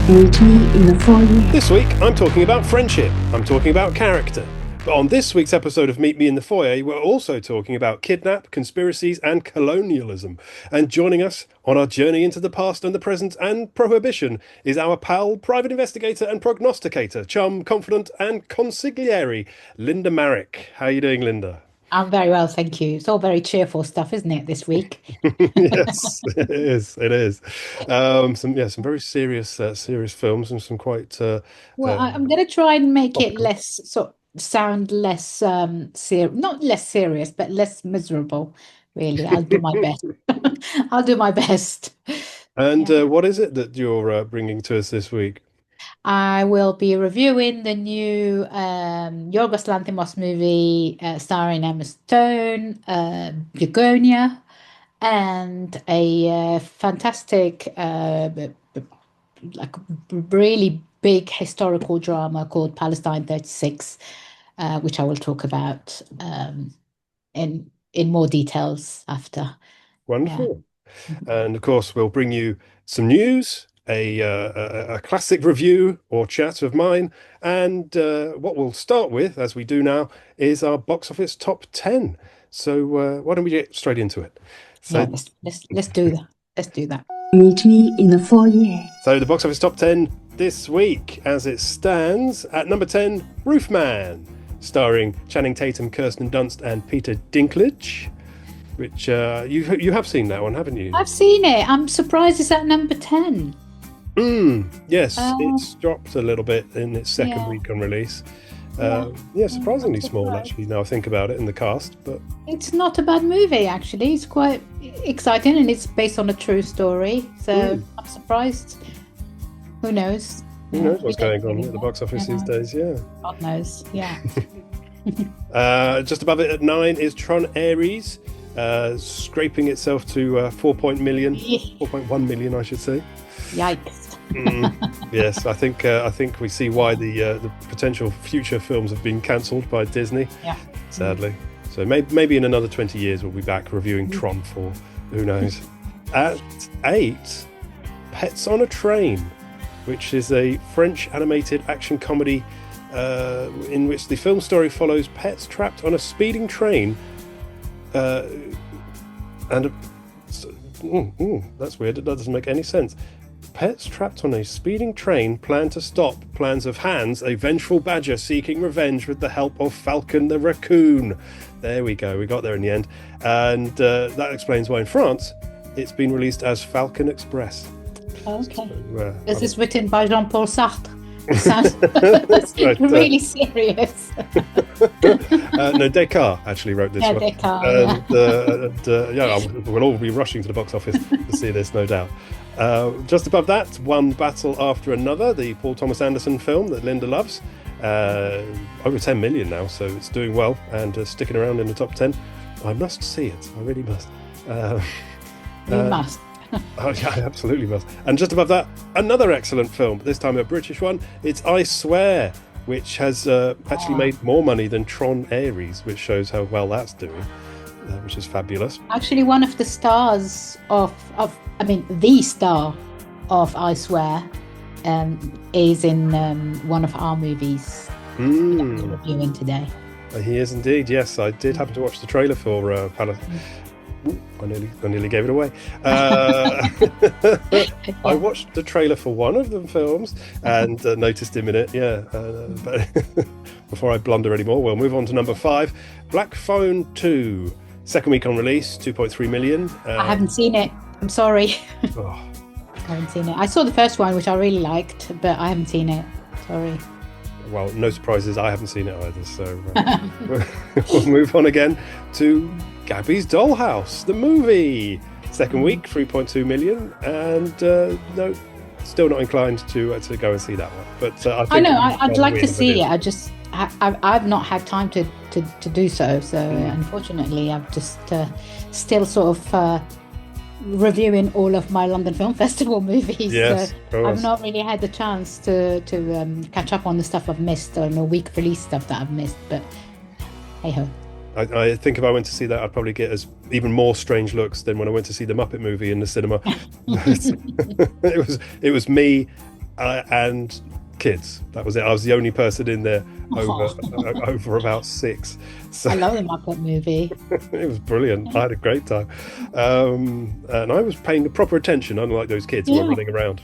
Meet me in the foyer. This week, I'm talking about friendship. I'm talking about character. But on this week's episode of Meet Me in the Foyer, we're also talking about kidnap, conspiracies, and colonialism. And joining us on our journey into the past and the present and prohibition is our pal, private investigator and prognosticator, chum, confidant, and consigliere, Linda Marrick. How are you doing, Linda? I'm very well, thank you. It's all very cheerful stuff, isn't it, this week? Yes, it is. It is. Some very serious films and some quite. I'm going to try and make it sound less not less serious, but less miserable. Really, I'll do my best. I'll do my best. And what is it that you're bringing to us this week? I will be reviewing the new Yorgos Lanthimos movie starring Emma Stone, Bugonia, and a fantastic, really big historical drama called Palestine 36, which I will talk about in more details after. Wonderful. Yeah. And of course, we'll bring you some news, a classic review or chat of mine, and what we'll start with, as we do now, is our box office top 10. So why don't we get straight into it? So let's do that. Let's do that. Meet me in the foyer. So the box office top 10 this week, as it stands, at number 10, Roofman, starring Channing Tatum, Kirsten Dunst, and Peter Dinklage. Which you have seen that one, haven't you? I've seen it. I'm surprised it's at number 10. Yes, it's dropped a little bit in its second week on release. Surprisingly small, actually, now I think about it, in the cast. But it's not a bad movie, actually. It's quite exciting, and it's based on a true story. So I'm surprised. Who knows? Who knows what's going on at the box office these days, yeah. God knows, yeah. Just above it at 9 is Tron Ares, scraping itself to 4.1 million, I should say. Yikes. Yes, I think we see why the potential future films have been cancelled by Disney, sadly. So maybe in another 20 years we'll be back reviewing Tron 4. Who knows? At 8, Pets on a Train, which is a French animated action comedy in which the film story follows pets trapped on a speeding train. That's weird. That doesn't make any sense. Pets trapped on a speeding train plan to stop plans of Hans, a vengeful badger seeking revenge with the help of Falcon the raccoon. There we go. We got there in the end. And that explains why in France it's been released as Falcon Express. Okay. So, is this written by Jean-Paul Sartre? Sounds right, really serious. No, Descartes actually wrote this one. Descartes, we'll all be rushing to the box office to see this, no doubt. Just above that, One Battle After Another, the Paul Thomas Anderson film that Linda loves. Over 10 million now, so it's doing well and sticking around in the top 10. I must see it. I really must. You must. Oh, yeah, I absolutely must. And just above that, another excellent film, this time a British one. It's I Swear, which has actually made more money than Tron Ares, which shows how well that's doing, which is fabulous. Actually, one of the stars the star of I Swear is in one of our movies that we're reviewing today. He is indeed, yes. I did happen to watch the trailer for Palestine. I nearly gave it away. I watched the trailer for one of the films and noticed him in it, but before I blunder anymore, we'll move on to number 5, Black Phone 2. Second week on release, 2.3 million. I haven't seen it. I'm sorry. Oh. I haven't seen it. I saw the first one, which I really liked, but I haven't seen it. Sorry. Well, no surprises. I haven't seen it either, so we'll move on again to Gabby's Dollhouse, the movie. Second week, 3.2 million, and no, still not inclined to go and see that one. But I know I'd like to see it. I've not had time to do so. So unfortunately, I've just still sort of reviewing all of my London Film Festival movies. Yes, so I've not really had the chance to catch up on the stuff I've missed, or the week release stuff that I've missed. But hey ho. I think if I went to see that, I'd probably get even more strange looks than when I went to see the Muppet movie in the cinema. It was me and kids. That was it. I was the only person in there over about 6. So I love the Muppet movie. it was brilliant. I had a great time. And I was paying proper attention, unlike those kids who were running around.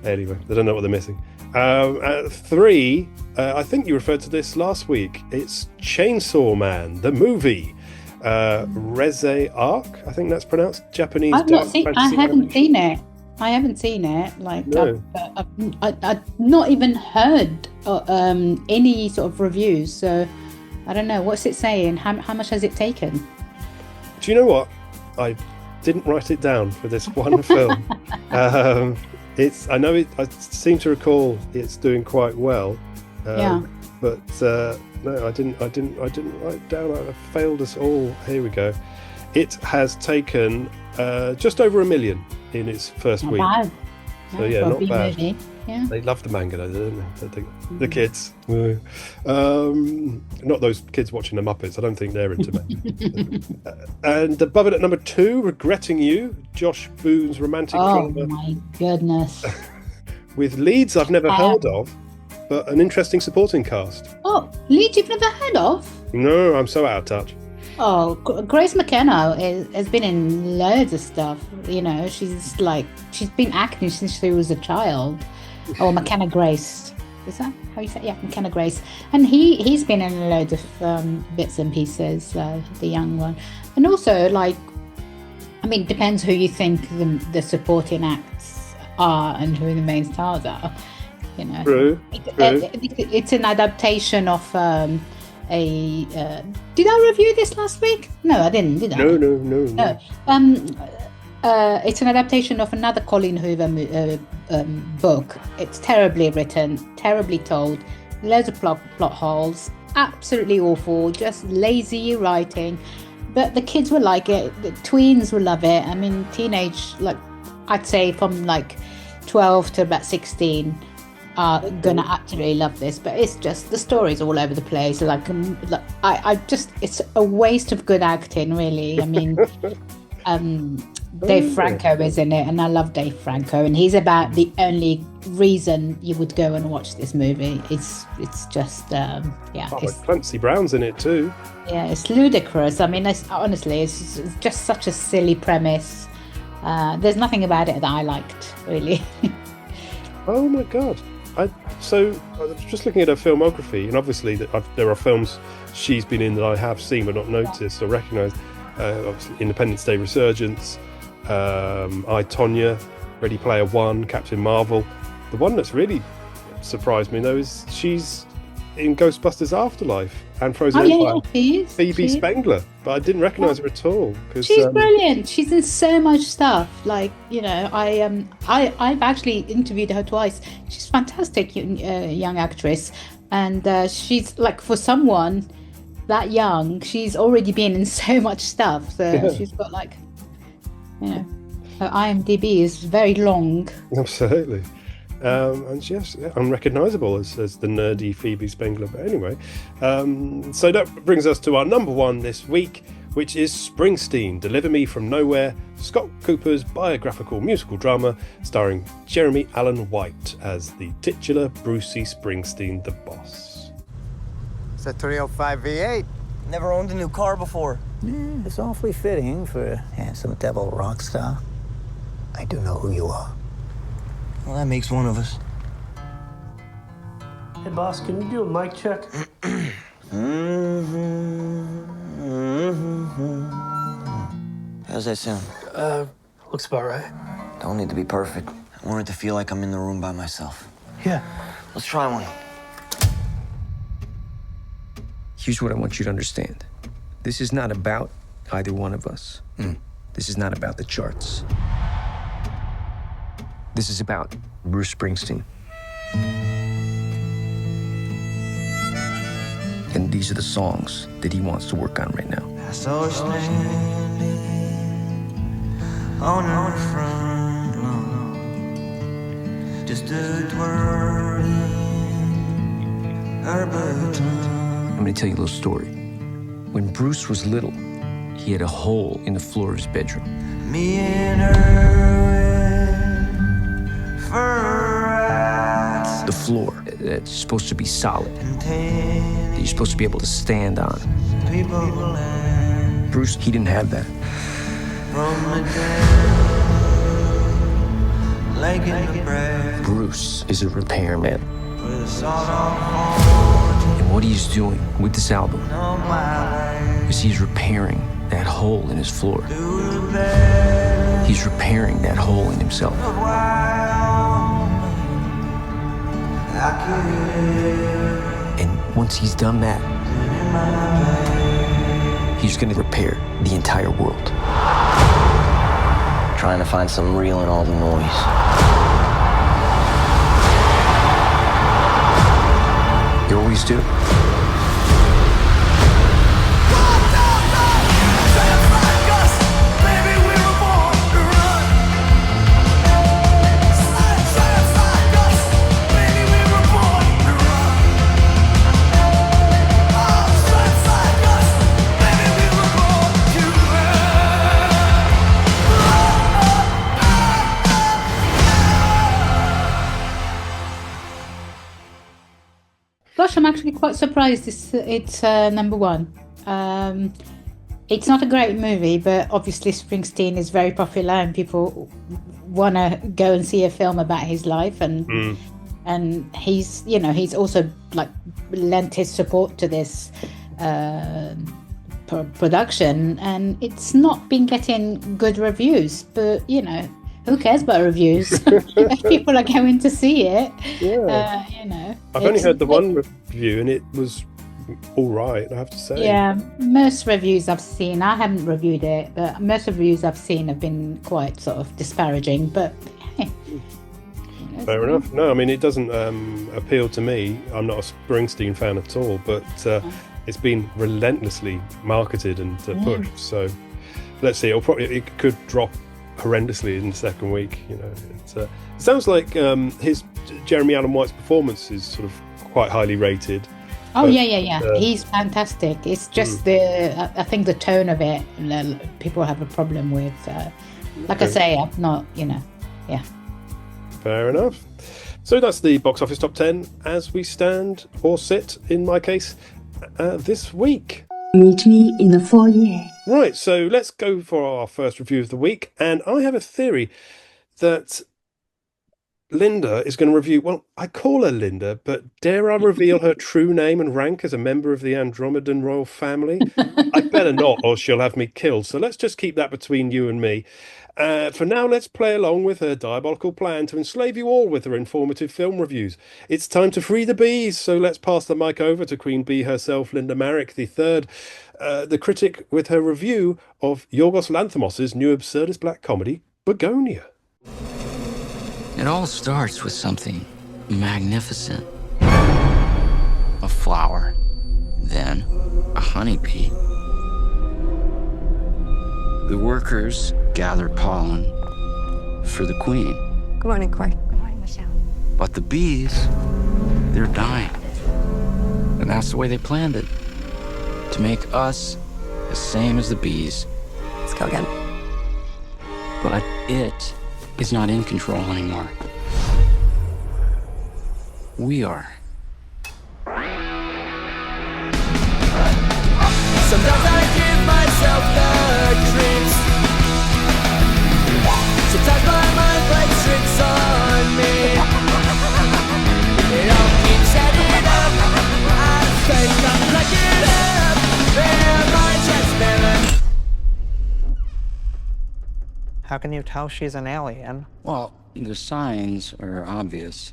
Anyway, they don't know what they're missing. At 3, I think you referred to this last week. It's Chainsaw Man, the movie. Reze Arc, I think that's pronounced. Japanese. I haven't seen it. I haven't seen it. Like, No. I've not even heard any sort of reviews. So I don't know. What's it saying? How much has it taken? Do you know what? I didn't write it down for this one film. I seem to recall it's doing quite well. But no, I didn't write it down. I failed us all. Here we go. It has taken just over $1 million in its first week. Bad. So yeah, not bad. Movie. Yeah. They love the manga, though, don't they? The kids. Not those kids watching the Muppets. I don't think they're into manga. And above it at number 2, Regretting You, Josh Boone's romantic drama. Oh my goodness. With leads I've never heard of, but an interesting supporting cast. Oh, lead you've never heard of? No, I'm so out of touch. Oh, Grace McKenna has been in loads of stuff. You know, she's been acting since she was a child. Oh, McKenna Grace. Is that how you say it? Yeah, McKenna Grace. And he's been in loads of bits and pieces, the young one. And also, it depends who you think the supporting acts are and who the main stars are. You know, True. It's an adaptation of did I review this last week? No, I didn't, did I? No. It's an adaptation of another Colin Hoover book. It's terribly written, terribly told, loads of plot holes, absolutely awful, just lazy writing. But the kids will like it, the tweens will love it. I mean, teenage, I'd say from 12 to about 16 are gonna absolutely love this. But it's just, the story's all over the place. It's a waste of good acting, really. I mean, Dave Franco is in it, and I love Dave Franco, and he's about the only reason you would go and watch this movie. It's just Clancy Brown's in it too. Yeah, it's ludicrous. I mean, it's just such a silly premise. There's nothing about it that I liked, really. Oh my god! I was just looking at her filmography, and obviously there are films she's been in that I have seen but not noticed or recognised. Obviously, Independence Day Resurgence, I, Tonya, Ready Player One, Captain Marvel. The one that's really surprised me though is she's in Ghostbusters Afterlife and Frozen Empire. Yeah, Phoebe Spengler, but I didn't recognise her at all. She's brilliant. She's in so much stuff. I've actually interviewed her twice. She's a fantastic young actress, and she's for someone that young, she's already been in so much stuff. So she's got her IMDb is very long. Absolutely. And yes, unrecognisable as the nerdy Phoebe Spengler. But anyway, so that brings us to our number 1 this week, which is Springsteen, Deliver Me From Nowhere, Scott Cooper's biographical musical drama starring Jeremy Allen White as the titular Brucey Springsteen, the boss. It's a 305 V8. Never owned a new car before. Yeah, it's awfully fitting for a handsome devil rock star. I do know who you are. Well, that makes one of us. Hey, boss, can you do a mic check? How's that sound? Looks about right. Don't need to be perfect. I want it to feel like I'm in the room by myself. Yeah. Let's try one. Here's what I want you to understand. This is not about either one of us. This is not about the charts. This is about Bruce Springsteen. And these are the songs that he wants to work on right now. I saw her standing on her front lawn, just a twirling her baton. I'm gonna tell you a little story. When Bruce was little, he had a hole in the floor of his bedroom. Me and her went for a floor that's supposed to be solid, that you're supposed to be able to stand on. Bruce, he didn't have that. Bruce is a repairman. And what he's doing with this album is he's repairing that hole in his floor. He's repairing that hole in himself. And once he's done that, he's gonna repair the entire world. Trying to find some real in all the noise. You always do. Gosh, I'm actually quite surprised it's number one. It's not a great movie, but obviously Springsteen is very popular and people want to go and see a film about his life, and he's also like lent his support to this production, and it's not been getting good reviews, but who cares about reviews? If people are going to see it, I've only heard the one review, and it was all right, I have to say. Yeah, most reviews I've seen, I haven't reviewed it, but most reviews I've seen have been quite sort of disparaging. But hey, fair enough. No, I mean, it doesn't appeal to me. I'm not a Springsteen fan at all, but it's been relentlessly marketed and pushed. So let's see. It could drop horrendously in the second week. It sounds like his Jeremy Allen White's performance is sort of quite highly rated. Oh, yeah. He's fantastic. It's just I think the tone of it, people have a problem with. Like I say, I'm not, yeah. Fair enough. So that's the box office top 10 as we stand, or sit, in my case, this week. Meet me in the foyer. Right, so let's go for our first review of the week. And I have a theory that Linda is going to review, well, I call her Linda, but dare I reveal her true name and rank as a member of the Andromedan royal family? I better not, or she'll have me killed. So let's just keep that between you and me. For now, let's play along with her diabolical plan to enslave you all with her informative film reviews. It's time to free the bees, so let's pass the mic over to Queen Bee herself, Linda Marek III, the critic, with her review of Yorgos Lanthimos' new absurdist black comedy, Bugonia. It all starts with something magnificent. A flower, then a honeybee. The workers gather pollen for the queen. Good morning, Coy. Good morning, Michelle. But the bees, they're dying. And that's the way they planned it. To make us the same as the bees. Let's go again. But it is not in control anymore. We are. Sometimes I give myself the creeps. Sometimes my mind plays tricks on me. It all keeps adding up. I think I'm looking up. They're my transparent. How can you tell she's an alien? Well, the signs are obvious.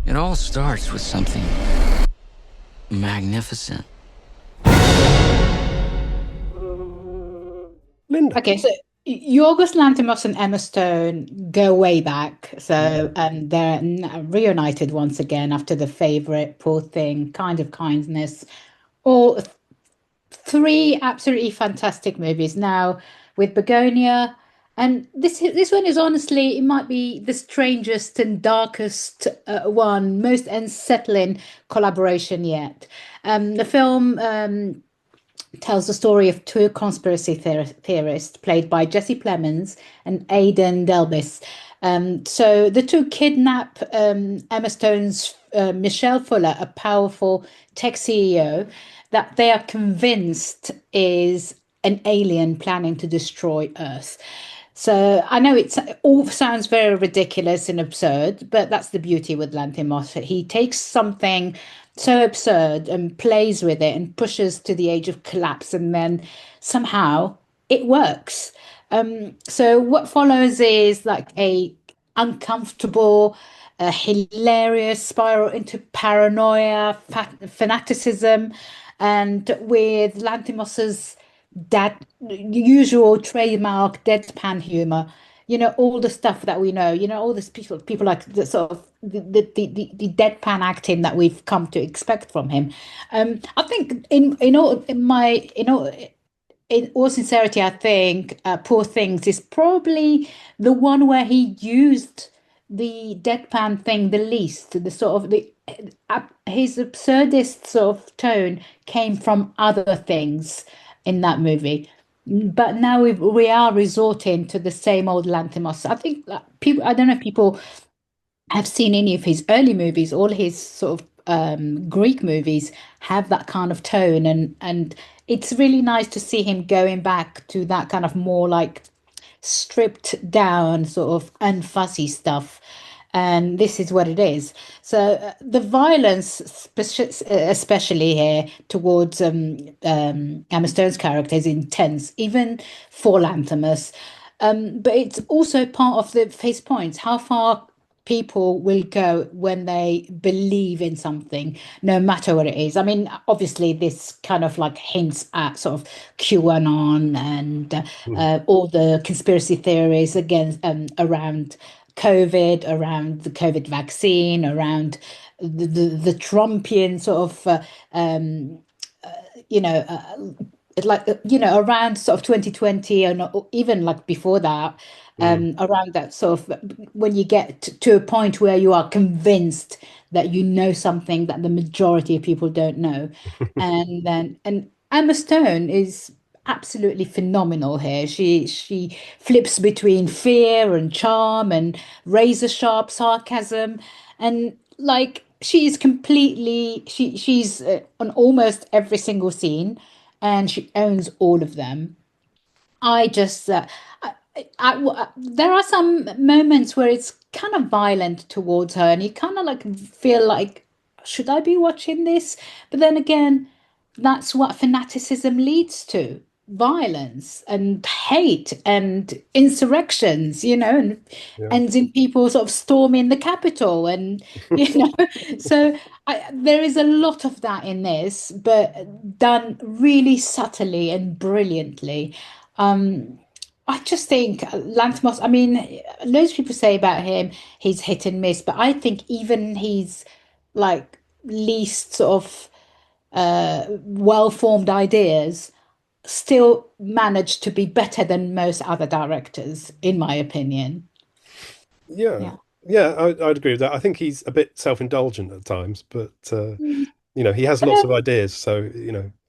It all starts with something magnificent. Linda. Okay, so Yorgos Lanthimos and Emma Stone go way back. So they're reunited once again after The Favourite, Poor Thing, Kind of Kindness. All three absolutely fantastic movies. Now with Bugonia. And this one is honestly, it might be the strangest and darkest one, most unsettling collaboration yet. The film tells the story of two conspiracy theorists played by Jesse Plemons and Aidan Delbis. So the two kidnap Emma Stone's Michelle Fuller, a powerful tech CEO that they are convinced is an alien planning to destroy Earth. So I know it all sounds very ridiculous and absurd, but that's the beauty with Lanthimos. He takes something so absurd and plays with it and pushes to the edge of collapse, and then somehow it works. So what follows is like a uncomfortable, hilarious spiral into paranoia, fanaticism, and with Lanthimos's that usual trademark deadpan humor, all the stuff that we know, all these people like the sort of the deadpan acting that we've come to expect from him. I think in all sincerity, I think Poor Things is probably the one where he used the deadpan thing the least. The sort of the his absurdist sort of tone came from other things in that movie. But now we are resorting to the same old Lanthimos. I think people. I don't know if people have seen any of his early movies. All his sort of Greek movies have that kind of tone, and it's really nice to see him going back to that kind of more like stripped down, sort of unfussy stuff. And this is what it is. So the violence, especially here towards Emma Stone's character, is intense, even for Lanthimos. But it's also part of the face points, how far people will go when they believe in something, no matter what it is. I mean, obviously, this kind of like hints at sort of QAnon and all the conspiracy theories against around COVID, around the COVID vaccine, around the Trumpian sort of, you know, like around sort of 2020 and even like before that, around that sort of when you get to a point where you are convinced that you know something that the majority of people don't know, and Emma Stone is absolutely phenomenal here. She flips between fear and charm and razor sharp sarcasm, and like she's on almost every single scene, and she owns all of them. I just there are some moments where it's kind of violent towards her, and you kind of like feel like, should I be watching this? But then again, that's what fanaticism leads to: violence and hate and insurrections, and ends in people sort of storming the Capitol, and so there is a lot of that in this, but done really subtly and brilliantly. I just think Lanthimos, I mean, loads of people say about him, he's hit and miss, but I think even he's like least sort of well-formed ideas still manage to be better than most other directors, in my opinion. Yeah, I'd agree with that. I think he's a bit self-indulgent at times, but he has lots of ideas, so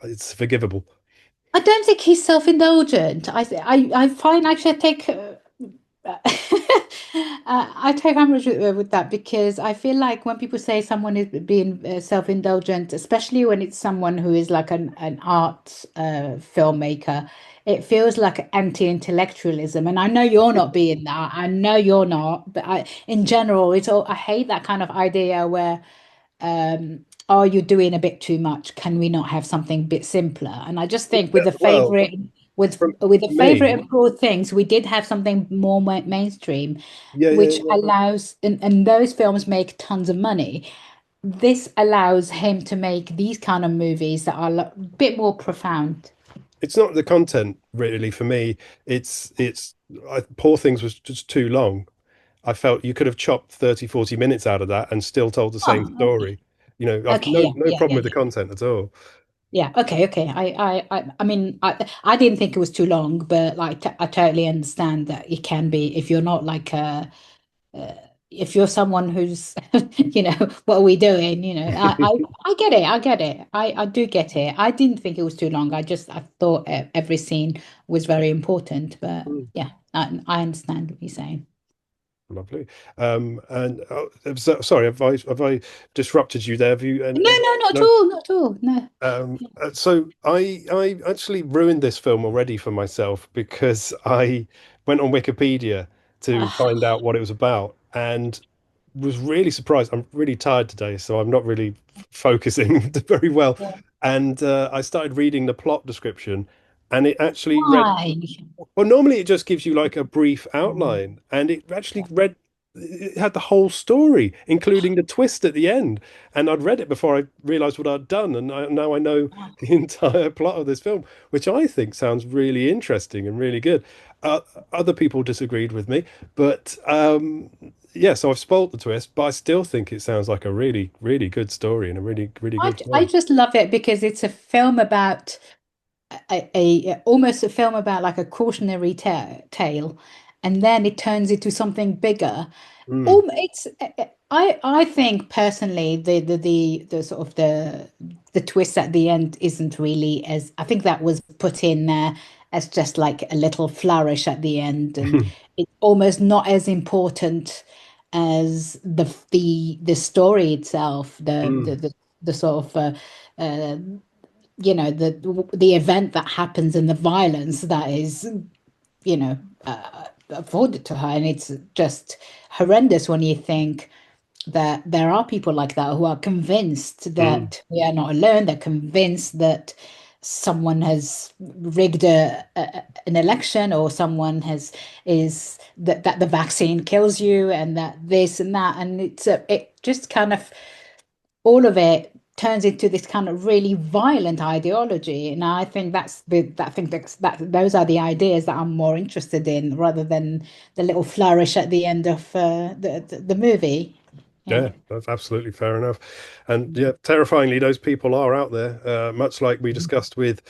it's forgivable. I don't think he's self-indulgent. I find actually I take umbrage with that, because I feel like when people say someone is being self-indulgent, especially when it's someone who is like an art filmmaker, it feels like anti-intellectualism. And I know you're not being that. I know you're not. But in general, I hate that kind of idea where are you doing a bit too much? Can we not have something a bit simpler? And I just think with the favorite with the favorite and Poor Things, we did have something more mainstream, which allows, and those films make tons of money. This allows him to make these kind of movies that are a bit more profound. It's not the content really for me. Poor Things was just too long. I felt you could have chopped 30, 40 minutes out of that and still told the same story. I've no problem with the content at all. Yeah, okay. I mean, I didn't think it was too long, but like I totally understand that it can be if you're not like if you're someone who's, what are we doing? I get it. I do get it. I didn't think it was too long. I thought every scene was very important. But yeah, I understand what you're saying. Lovely. Sorry, have I disrupted you there? Have you? No, not at all. Not at all. No. So I actually ruined this film already for myself because I went on Wikipedia to find out what it was about and was really surprised. I'm really tired today, so I'm not really focusing very well. Yeah. And I started reading the plot description, and it actually Why? well, normally it just gives you like a brief outline, and it actually it had the whole story, including the twist at the end. And I'd read it before I realized what I'd done, and now I know the entire plot of this film, which I think sounds really interesting and really good. Other people disagreed with me, but yeah, so I've spoiled the twist, but I still think it sounds like a really, really good story and a really, really good film. I just love it because it's a film about almost a film about like a cautionary tale, and then it turns into something bigger. It's I think personally the sort of the twist at the end isn't really as, I think that was put in there as just like a little flourish at the end, and it's almost not as important as the story itself, the sort of the event that happens and the violence that is afforded to her. And it's just horrendous when you think that there are people like that who are convinced that we are not alone. They're convinced that someone has rigged an election, or someone is that the vaccine kills you, and that this and that, and it just kind of, all of it turns into this kind of really violent ideology. And I think those are the ideas that I'm more interested in, rather than the little flourish at the end of the movie. Yeah, that's absolutely fair enough. And yeah, terrifyingly, those people are out there, much like we discussed with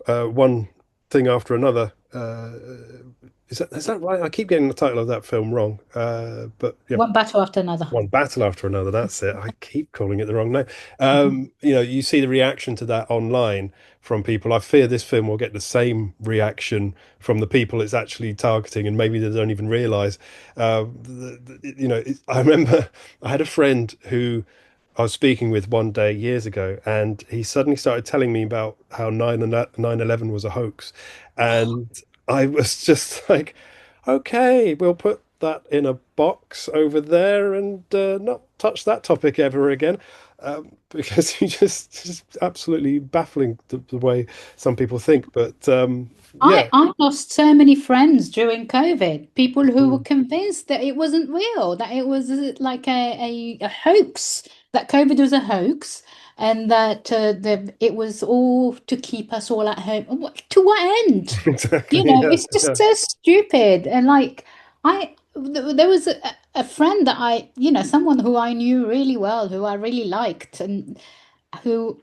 One Thing After Another. Is that right? I keep getting the title of that film wrong. But yeah, One Battle After Another. One Battle After Another, that's it. I keep calling it the wrong name. You see the reaction to that online from people. I fear this film will get the same reaction from the people it's actually targeting, and maybe they don't even realize. I remember I had a friend who I was speaking with one day years ago, and he suddenly started telling me about how 9/11 was a hoax. And I was just like, okay, we'll put that in a box over there and not touch that topic ever again, because he just absolutely baffling the way some people think. But yeah. I lost so many friends during COVID, people who were convinced that it wasn't real, that it was like a hoax, that COVID was a hoax, and that it was all to keep us all at home. To what end? Exactly. It's just so stupid. And like, there was a friend that someone who I knew really well, who I really liked, and who,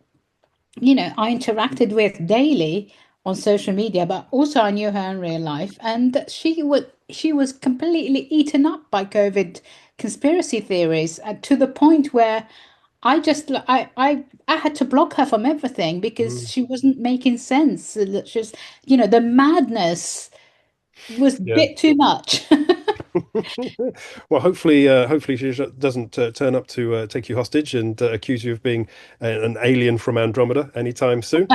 I interacted with daily on social media, but also I knew her in real life. And she was completely eaten up by COVID conspiracy theories, to the point where I had to block her from everything because she wasn't making sense. Just, the madness was a bit too much. Well, hopefully she doesn't turn up to take you hostage and accuse you of being an alien from Andromeda anytime soon.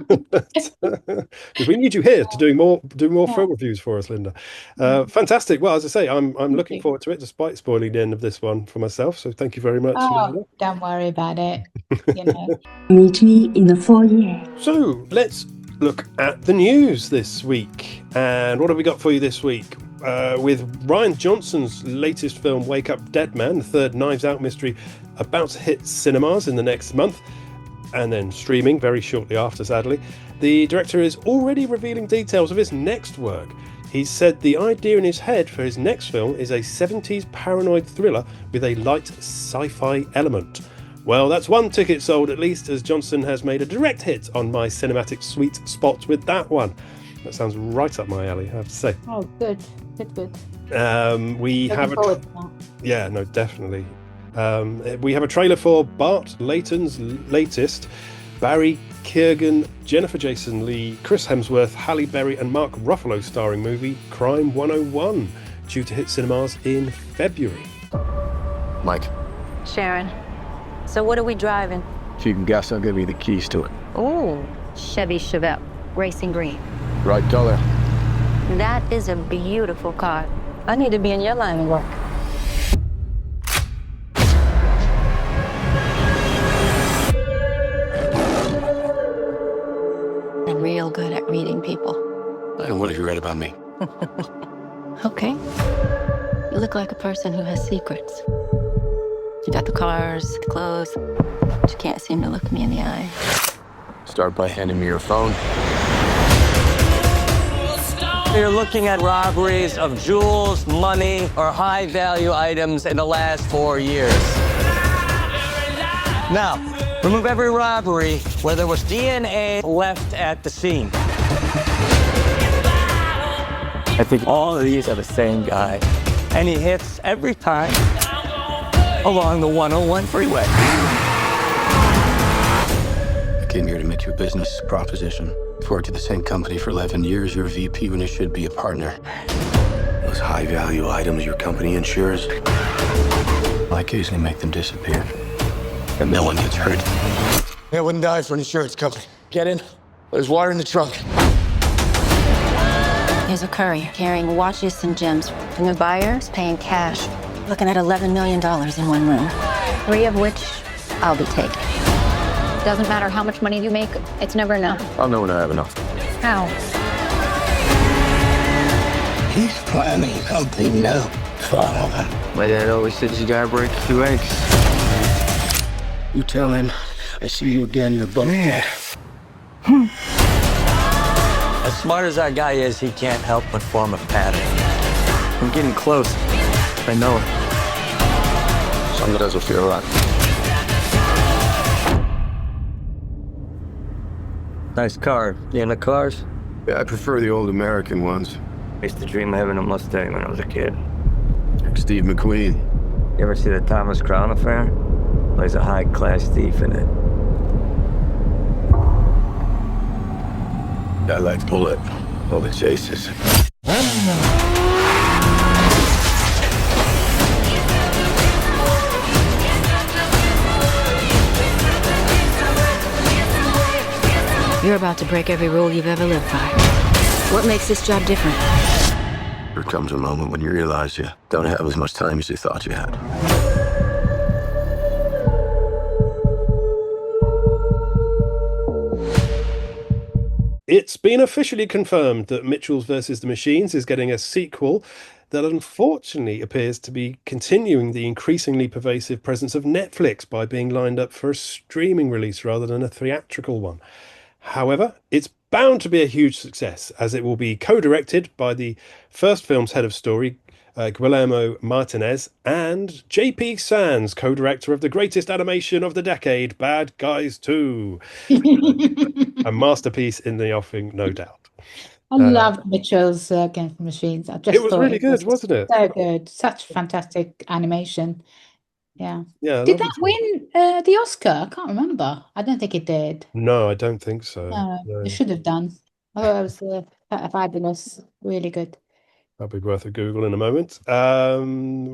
Because we need you here to do more film reviews for us, Linda. Fantastic. Well, as I say, I'm looking forward to it, despite spoiling the end of this one for myself. So thank you very much, Linda. Don't worry about it. Meet me in the foyer. So let's look at the news this week. And what have we got for you this week? With Rian Johnson's latest film, Wake Up Dead Man, the third Knives Out mystery, about to hit cinemas in the next month, and then streaming very shortly after, sadly, the director is already revealing details of his next work. He said the idea in his head for his next film is a 70s paranoid thriller with a light sci-fi element. Well, that's one ticket sold at least, as Johnson has made a direct hit on my cinematic sweet spot with that one. That sounds right up my alley, I have to say. Oh, good. We have yeah, no, definitely. We have a trailer for Bart Layton's latest, Barry Keoghan, Jennifer Jason Leigh, Chris Hemsworth, Halle Berry and Mark Ruffalo starring movie Crime 101, due to hit cinemas in February. Mike. Sharon. So what are we driving? If you can guess, I'll give you the keys to it. Ooh, Chevy Chevette, racing green. Right color. That is a beautiful car. I need to be in your line of work. I'm real good at reading people. And what have you read about me? Okay. You look like a person who has secrets. You got the cars, the clothes, but you can't seem to look me in the eye. Start by handing me your phone. You're looking at robberies of jewels, money, or high-value items in the last 4 years. Now, remove every robbery where there was DNA left at the scene. I think all of these are the same guy, and he hits every time along the 101 freeway. I came here to make you a business proposition. I've worked at the same company for 11 years. You're a VP when you should be a partner. Those high-value items your company insures, I occasionally make them disappear, and no one gets hurt. I wouldn't die for an insurance company. Get in. There's water in the trunk. Here's a courier carrying watches and gems, and the buyer's paying cash. Looking at $11 million in one room, 3 of which I'll be taking. Doesn't matter how much money you make, it's never enough. I'll know when I have enough. How? He's planning something new, father. My dad always says you gotta break a few eggs. You tell him I see you again, you're bumped. As smart as that guy is, he can't help but form a pattern. I'm getting close. I know it. Sometimes will feel right. Nice car. You into cars? Yeah, I prefer the old American ones. I used to dream of having a Mustang when I was a kid. Like Steve McQueen. You ever see the Thomas Crown Affair? Well, he's a high-class thief in it. I like Bullet. All the chases. You're about to break every rule you've ever lived by. What makes this job different? There comes a moment when you realize you don't have as much time as you thought you had. It's been officially confirmed that Mitchells vs. the Machines is getting a sequel that unfortunately appears to be continuing the increasingly pervasive presence of Netflix by being lined up for a streaming release rather than a theatrical one. However, it's bound to be a huge success, as it will be co-directed by the first film's head of story, Guillermo Martinez, and JP Sands, co-director of the greatest animation of the decade, Bad Guys 2. A masterpiece in the offing, no doubt. I loved Mitchell's Against the Machines. It was really good, wasn't it? So good. Such fantastic animation. Yeah. Yeah. Did that win the Oscar? I can't remember. I don't think it did. No, I don't think so. No. It should have done. Oh, it was fabulous. Really good. That'll be worth a Google in a moment.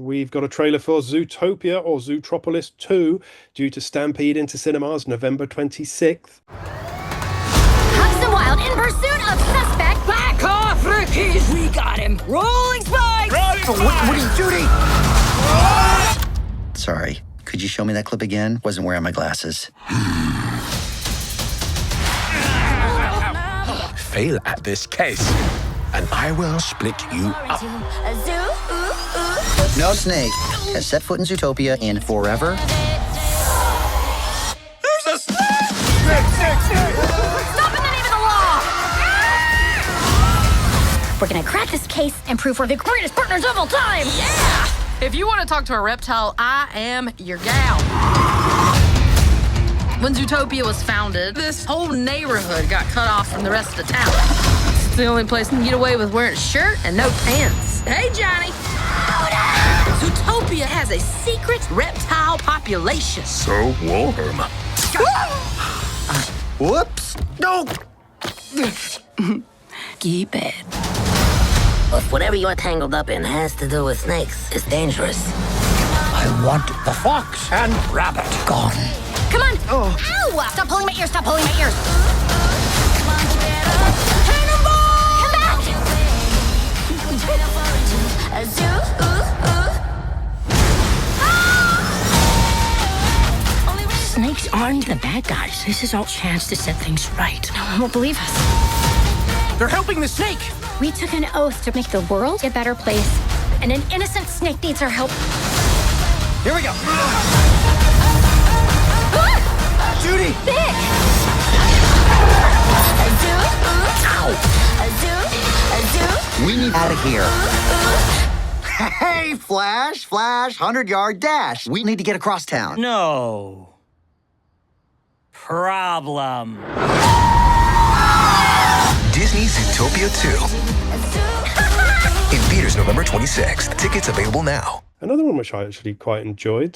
We've got a trailer for Zootopia or Zootropolis 2 due to stampede into cinemas November 26th. Hudson Wild in pursuit of suspect. Back off, rookies! We got him. Rolling spikes! What are you doing? Sorry, could you show me that clip again? Wasn't wearing my glasses. Fail at this case, and I will split you up. No snake has set foot in Zootopia in forever. There's a snake! Snake! Stop in the name of the law! We're gonna crack this case and prove we're the greatest partners of all time! Yeah! If you want to talk to a reptile, I am your gal. When Zootopia was founded, this whole neighborhood got cut off from the rest of the town. It's the only place you can get away with wearing a shirt and no pants. Hey, Johnny. Zootopia has a secret reptile population. So warm. Whoops. No. Keep it. If whatever you're tangled up in has to do with snakes, it's dangerous. I want the fox and rabbit gone. Come on! Oh. Ow! Stop pulling my ears! Stop pulling my ears! Cannonball! Come back! Snakes aren't the bad guys. This is our chance to set things right. No one will believe us. They're helping the snake! We took an oath to make the world a better place, and an innocent snake needs our help. Here we go! Judy! Big! We need out of here. Hey, Flash, 100-yard dash. We need to get across town. No problem. Disney's Zootopia 2. In theaters November 26th. Tickets available now. Another one which I actually quite enjoyed.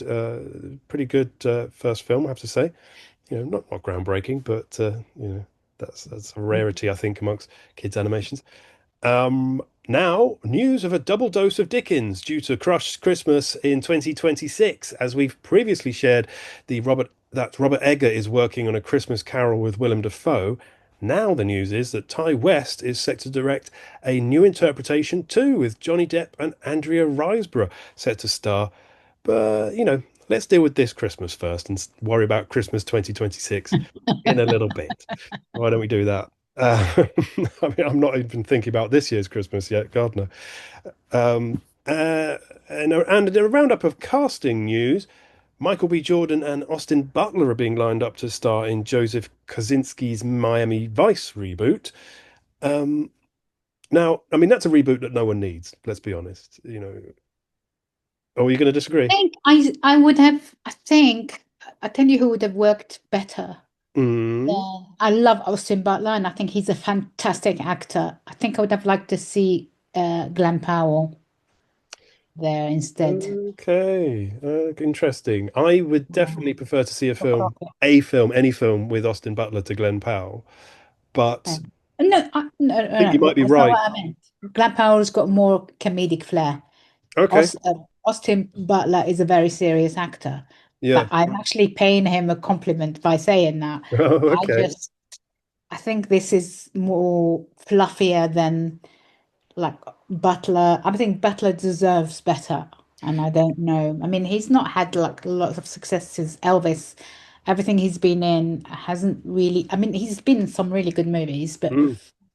Pretty good first film, I have to say. Not groundbreaking, but that's a rarity, I think, amongst kids' animations. Now, news of a double dose of Dickens due to Crush Christmas in 2026. As we've previously shared, Robert Egger is working on A Christmas Carol with Willem Dafoe. Now the news is that Ty West is set to direct a new interpretation too, with Johnny Depp and Andrea Riseborough set to star. But, let's deal with this Christmas first and worry about Christmas 2026 in a little bit. Why don't we do that? I mean, I'm not even thinking about this year's Christmas yet, God no. And a roundup of casting news. Michael B. Jordan and Austin Butler are being lined up to star in Joseph Kosinski's Miami Vice reboot. Now, I mean, that's a reboot that no one needs, let's be honest. Oh, are you going to disagree? I think I tell you who would have worked better. I love Austin Butler, and I think he's a fantastic actor. I think I would have liked to see Glenn Powell there instead. Okay, interesting. I would definitely prefer to see any film with Austin Butler to Glenn Powell. But No, I think you might be that's right. not what I meant. Glenn Powell's got more comedic flair. Okay. Austin Butler is a very serious actor. Yeah. But I'm actually paying him a compliment by saying that. Oh, okay. I think this is more fluffier than like Butler. I think Butler deserves better. And I don't know. I mean, he's not had like lots of success since Elvis. Everything he's been in hasn't really. I mean, he's been in some really good movies, but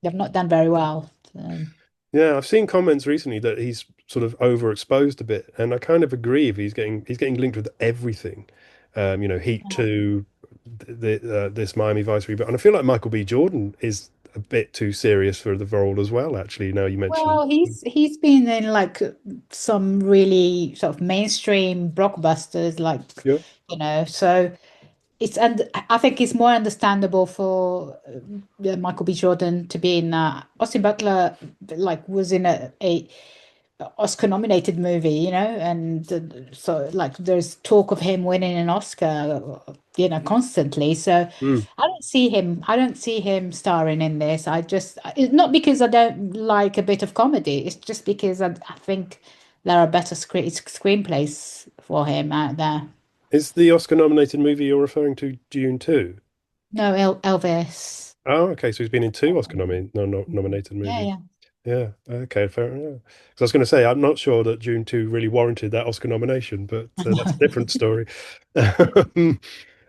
they've not done very well. So. Yeah, I've seen comments recently that he's sort of overexposed a bit, and I kind of agree. If he's getting linked with everything, Heat 2, this Miami Vice reboot, and I feel like Michael B. Jordan is a bit too serious for the role as well. Actually, now you mentioned. Well, he's been in like some really sort of mainstream blockbusters, so. And I think it's more understandable for Michael B. Jordan to be in that. Austin Butler was in a Oscar-nominated movie, and so there's talk of him winning an Oscar, constantly. So I don't see him starring in this. It's not because I don't like a bit of comedy. It's just because I think there are better screenplays for him out there. Is the Oscar-nominated movie you're referring to Dune 2? No, Elvis. Oh, okay. So he's been in 2 Oscar-nominated movies. Yeah. Okay, fair enough. Because I was going to say, I'm not sure that Dune 2 really warranted that Oscar nomination, but that's a different story.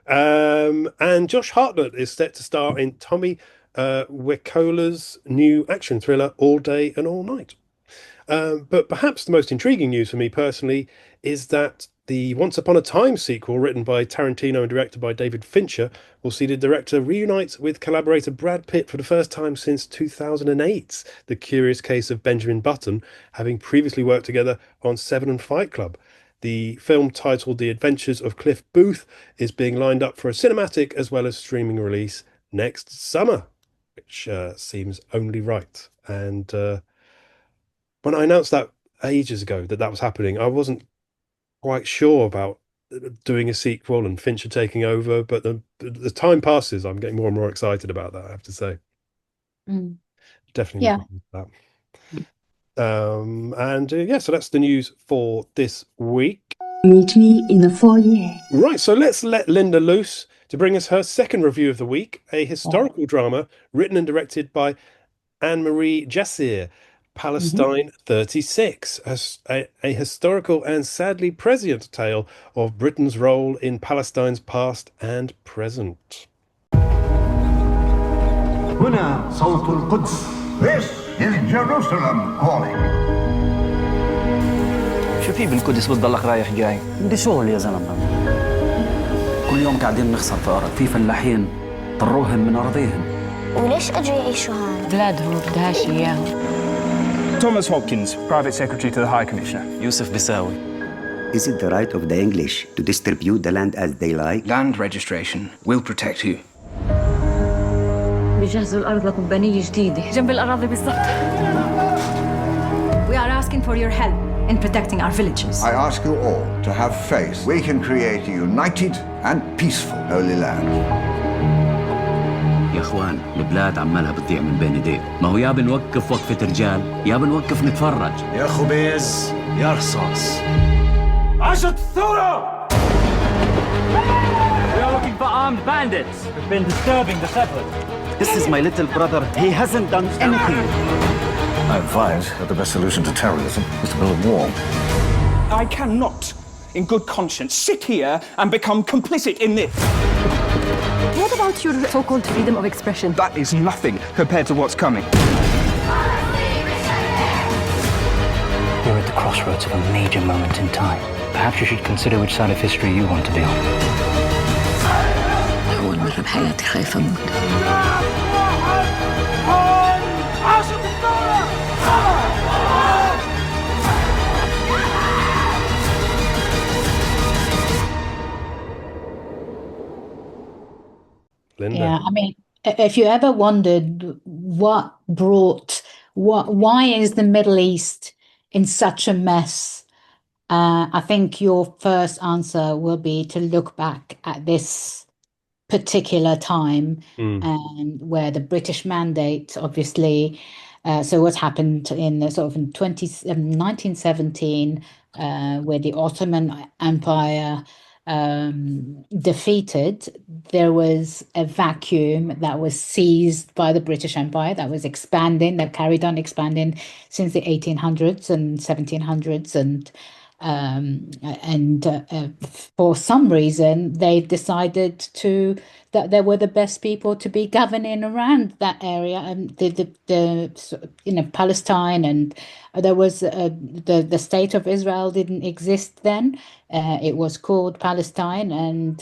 And Josh Hartnett is set to star in Tommy Wickola's new action thriller, All Day and All Night. But perhaps the most intriguing news for me personally is that the Once Upon a Time sequel, written by Tarantino and directed by David Fincher, will see the director reunite with collaborator Brad Pitt for the first time since 2008. The Curious Case of Benjamin Button, having previously worked together on Seven and Fight Club. The film, titled The Adventures of Cliff Booth, is being lined up for a cinematic as well as streaming release next summer. which seems only right. And when I announced that ages ago that was happening, I wasn't quite sure about doing a sequel and Fincher taking over, but the time passes, I'm getting more and more excited about that, I have to say. Definitely looking forward to that. And so that's the news for this week. Meet me in the foyer. Right, so let's let Linda loose to bring us her second review of the week, a historical drama written and directed by Annemarie Jacir, Palestine 36, a historical and sadly prescient tale of Britain's role in Palestine's past and present. هنا صوت القدس. This is Jerusalem calling. شو في بالقدس بتضلك رايح جاي؟ بدي شغل يا زلمه. كل يوم قاعدين نخسر في أرض، في فلاحين طروهم من أراضيهم. وليش أجوا يعيشوا هون؟ بلادهم بدهاش إياهم. Thomas Hopkins, Private Secretary to the High Commissioner. Yusuf Bisawi. Is it the right of the English to distribute the land as they like? Land registration will protect you. بيجهزوا الأرض لكمبانية جديدة جنب الأراضي بالضبط. We are asking for your help in protecting our villages. I ask you all to have faith. We can create a united and peaceful Holy Land. يا اخوان البلاد عمالها بتضيع من بين ايديك، ما هو يا بنوقف وقفة رجال يا بنوقف نتفرج. يا خبيز يا رصاص. عاشت الثورة! We are looking for armed bandits who've been disturbing the settlers. This is my little brother. He hasn't done anything. I advise that the best solution to terrorism is to build a wall. I cannot, in good conscience, sit here and become complicit in this. What about your so-called freedom of expression? That is nothing compared to what's coming. We're at the crossroads of a major moment in time. Perhaps you should consider which side of history you want to be on. أول مرة بحياتي خايفة أموت. Linda. Yeah, I mean, if you ever wondered why is the Middle East in such a mess, I think your first answer will be to look back at this particular time and where the British mandate, obviously, so what happened in the sort of in 1917, where the Ottoman Empire defeated, there was a vacuum that was seized by the British Empire that was expanding, that carried on expanding since the 1800s and 1700s, and for some reason they decided that they were the best people to be governing around that area, and Palestine, and there was the state of Israel didn't exist then. It was called Palestine, and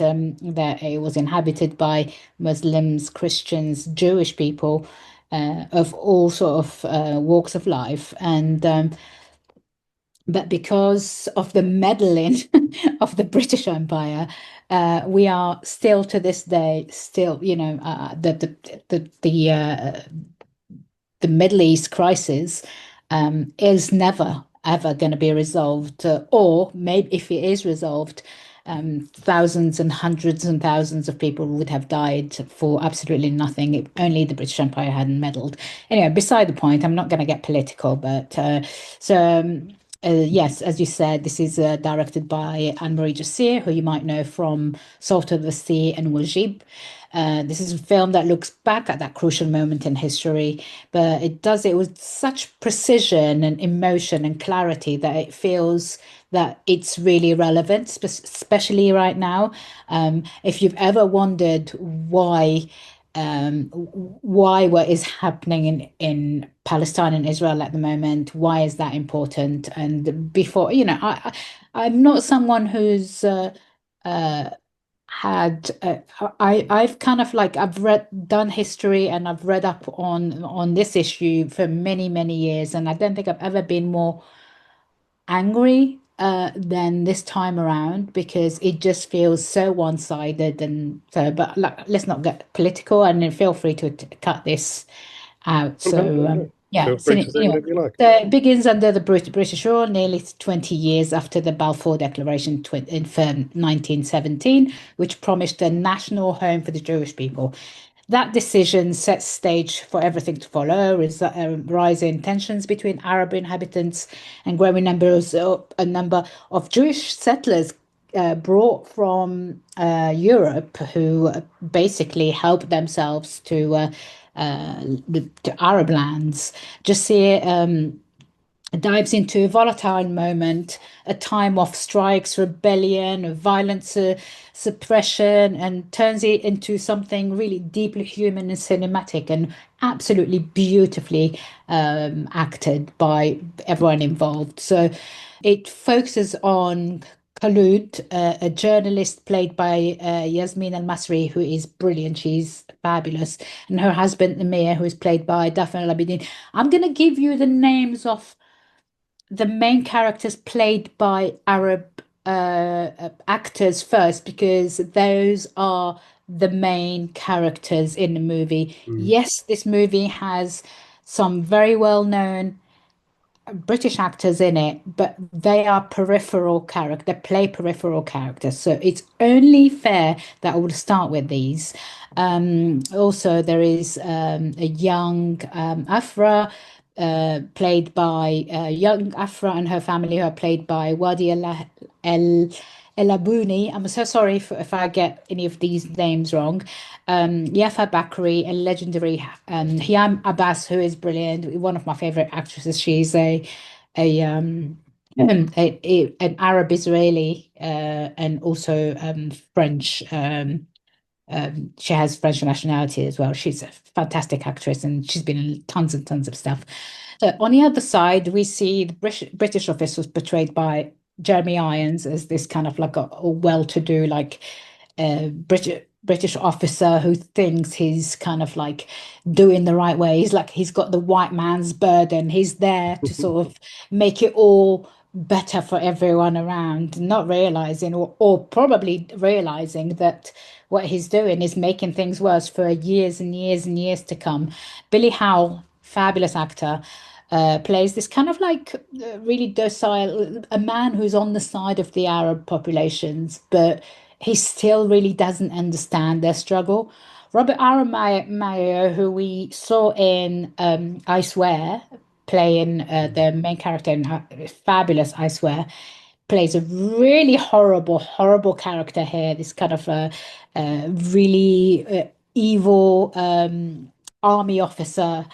that it was inhabited by Muslims, Christians, Jewish people of all sort of walks of life, and but because of the meddling of the British Empire, we are still to this day the Middle East crisis is never ever going to be resolved, or maybe if it is resolved, thousands and hundreds and thousands of people would have died for absolutely nothing if only the British Empire hadn't meddled. Anyway, beside the point, I'm not going to get political, but yes, as you said, this is directed by Annemarie Jacir, who you might know from Salt of the Sea and Wajib. This is a film that looks back at that crucial moment in history, but it does it with such precision and emotion and clarity that it feels that it's really relevant, especially right now. If you've ever wondered why what is happening in Palestine and Israel at the moment, why is that important? And before, I'm not someone who's I've kind of like done history and I've read up on this issue for many years, and I don't think I've ever been more angry than this time around, because it just feels so one-sided. And so, but let's not get political, and then feel free to cut this out. So yeah, Feel free to say whatever you like. So it begins under the British rule, nearly 20 years after the Balfour Declaration in 1917, which promised a national home for the Jewish people. That decision sets stage for everything to follow. Is rising tensions between Arab inhabitants and growing a number of Jewish settlers brought from Europe, who basically helped themselves to Arab lands. Jacir dives into a volatile moment, a time of strikes, rebellion, violence, suppression, and turns it into something really deeply human and cinematic, and absolutely beautifully acted by everyone involved. So it focuses on Khalud, a journalist played by Yasmin Al-Masri, who is brilliant. She's fabulous. And her husband, Amir, who is played by Daphne Al-Abidin. I'm going to give you the names of the main characters played by Arab actors first, because those are the main characters in the movie. Yes, this movie has some very well-known British actors in it, but they are peripheral characters. They play peripheral characters. So it's only fair that I would start with these. Also, there is a young Afra, played by young Afra and her family, who are played by Wadi El Abouni. I'm so sorry if I get any of these names wrong. Yafa Bakri, a legendary Hiam Abbas, who is brilliant, one of my favorite actresses. She's an Arab Israeli and also French. She has French nationality as well. She's a fantastic actress, and she's been in tons and tons of stuff. So on the other side, we see the British officers portrayed by Jeremy Irons as this kind of like a well-to-do, like British officer who thinks he's kind of like doing the right way. He's like, he's got the white man's burden. He's there to sort of make it all better for everyone around, not realizing, or probably realizing that what he's doing is making things worse for years and years and years to come. Billy Howell, fabulous actor, plays this kind of like really docile, a man who's on the side of the Arab populations, but he still really doesn't understand their struggle. Robert Aramayo, who we saw in I Swear, playing the main character in fabulous I Swear, plays a really horrible character here. This kind of really evil army officer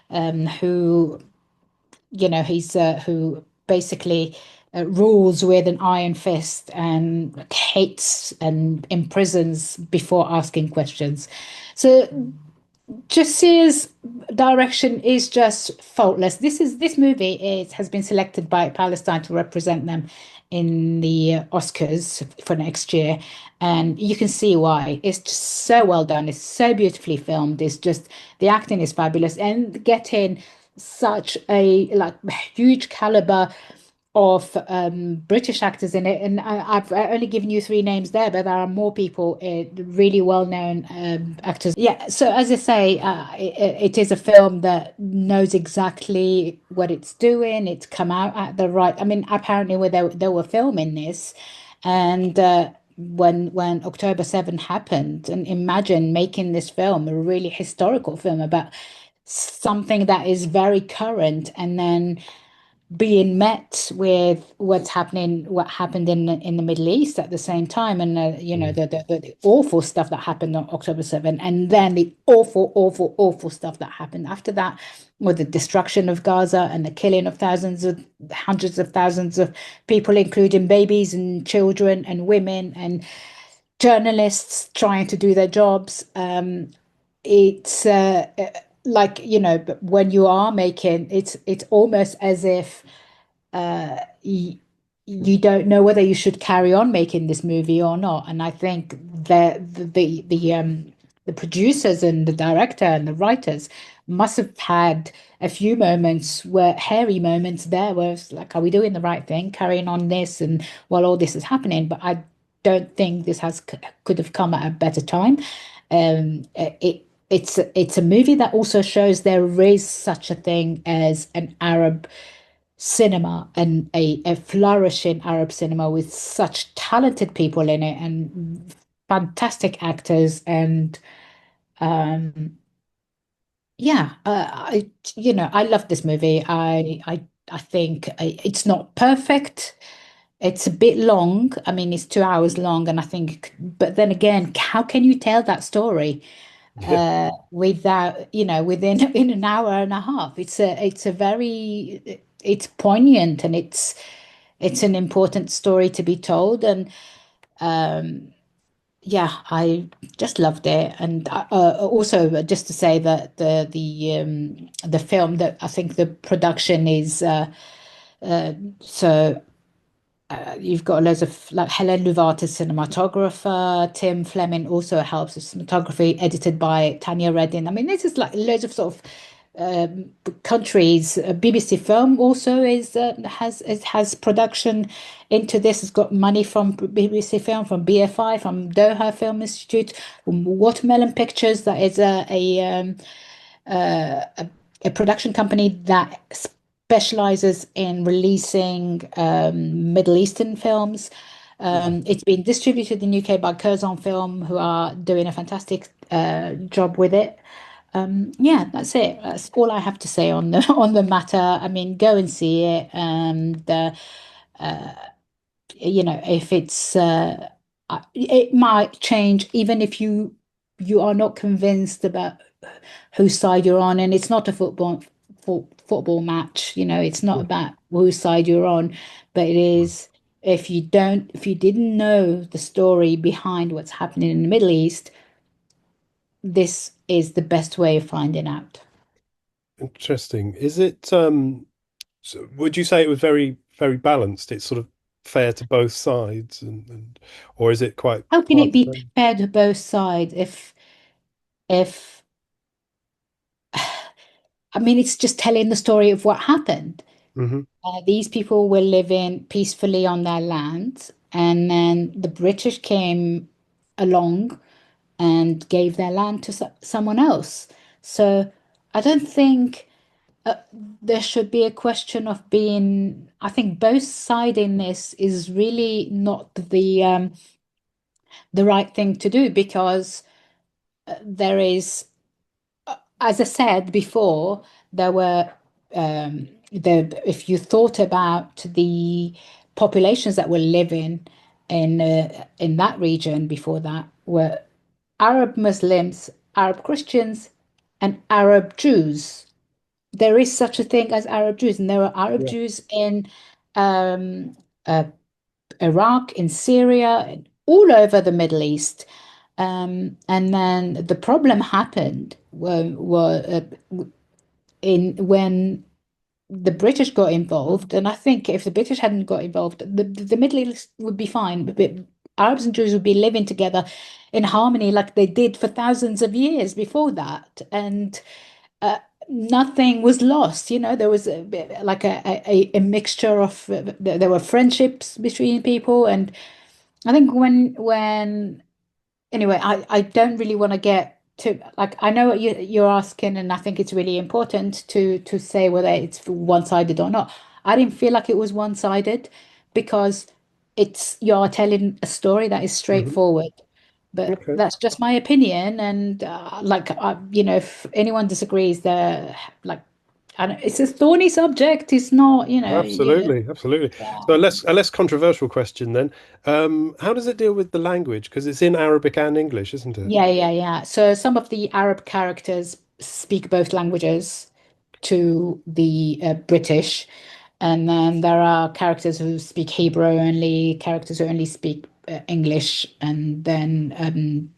who, you know, he's who basically rules with an iron fist and hates and imprisons before asking questions. So Jacir's direction is just faultless. This movie has been selected by Palestine to represent them in the Oscars for next year, and you can see why. It's just so well done. It's so beautifully filmed. It's just, the acting is fabulous, and getting such a like huge caliber of British actors in it. And I've only given you 3 names there, but there are more people, really well-known actors. Yeah, so as I say, it is a film that knows exactly what it's doing. It's come out at the right, I mean, apparently they were filming this, and when October 7 happened, and imagine making this film, a really historical film about something that is very current, and then being met with what happened in the Middle East at the same time, and you know, the awful stuff that happened on October 7, and then the awful stuff that happened after that, with the destruction of Gaza and the killing of hundreds of thousands of people, including babies and children and women and journalists trying to do their jobs. It's like, you know, but when you are making it's almost as if you don't know whether you should carry on making this movie or not. And I think that the producers and the director and the writers must have had a few moments hairy moments there where it's like, are we doing the right thing, carrying on this and while all this is happening? But I don't think this could have come at a better time. It's a movie that also shows there is such a thing as an Arab cinema and a flourishing Arab cinema with such talented people in it and fantastic actors and I love this movie. I think it's not perfect. It's a bit long. I mean, it's 2 hours long, and I think, but then again, how can you tell that story without, within in an hour and a half? It's poignant and it's an important story to be told, and I just loved it. And also, just to say that the film, that I think the production is so. You've got loads of like Helen Lovato, cinematographer. Tim Fleming also helps with cinematography, edited by Tanya Redding. I mean, this is like loads of sort of countries. BBC Film also has production into this. It's got money from BBC Film, from BFI, from Doha Film Institute, from Watermelon Pictures. That is a production company that specializes in releasing Middle Eastern films. It's been distributed in UK by Curzon Film, who are doing a fantastic job with it. That's it. That's all I have to say on the matter. I mean, go and see it, and if it might change, even if you are not convinced about whose side you're on, and it's not a football match. It's not about whose side you're on, but it is. If you didn't know the story behind what's happening in the Middle East, this is the best way of finding out. Interesting. Is it, so would you say it was very, very balanced? It's sort of fair to both sides, or is it quite? How can it be fair to both sides if I mean, it's just telling the story of what happened. These people were living peacefully on their land, and then the British came along and gave their land to someone else. So I don't think there should be a question of being. I think both sides in this is really not the right thing to do, because there is, as I said before, there were if you thought about the populations that were living in that region before that, were Arab Muslims, Arab Christians, and Arab Jews. There is such a thing as Arab Jews, and there are Arab Jews in Iraq, in Syria, and all over the Middle East. And then the problem happened when the British got involved, and I think if the British hadn't got involved, the Middle East would be fine. But Arabs and Jews would be living together in harmony like they did for thousands of years before that, and nothing was lost. There was a mixture of there were friendships between people, and I think when anyway, I don't really want to get to, like, I know what you're asking, and I think it's really important to say whether it's one-sided or not. I didn't feel like it was one-sided, because you are telling a story that is straightforward. But that's just my opinion, and if anyone disagrees, it's a thorny subject. It's not, Absolutely. Yeah. So a less controversial question then. How does it deal with the language? Because it's in Arabic and English, isn't it? Yeah. So some of the Arab characters speak both languages to the British, and then there are characters who speak Hebrew only, characters who only speak English, and then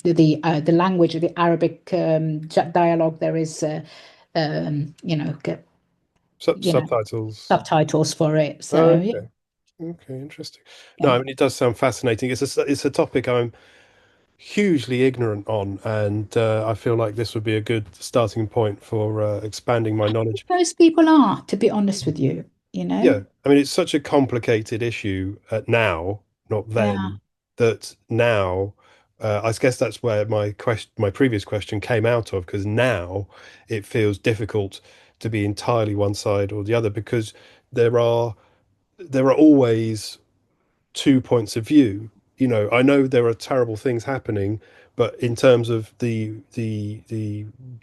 the language of the Arabic dialogue, there is subtitles for it. So okay, interesting. No, I mean, it does sound fascinating. It's a topic I'm hugely ignorant on, and I feel like this would be a good starting point for expanding my knowledge. Most people are, to be honest with you, Yeah, I mean, it's such a complicated issue now, not then, that now, I guess that's where my previous question came out of, because now it feels difficult to be entirely one side or the other, because there are always two points of view. I know there are terrible things happening, but in terms of the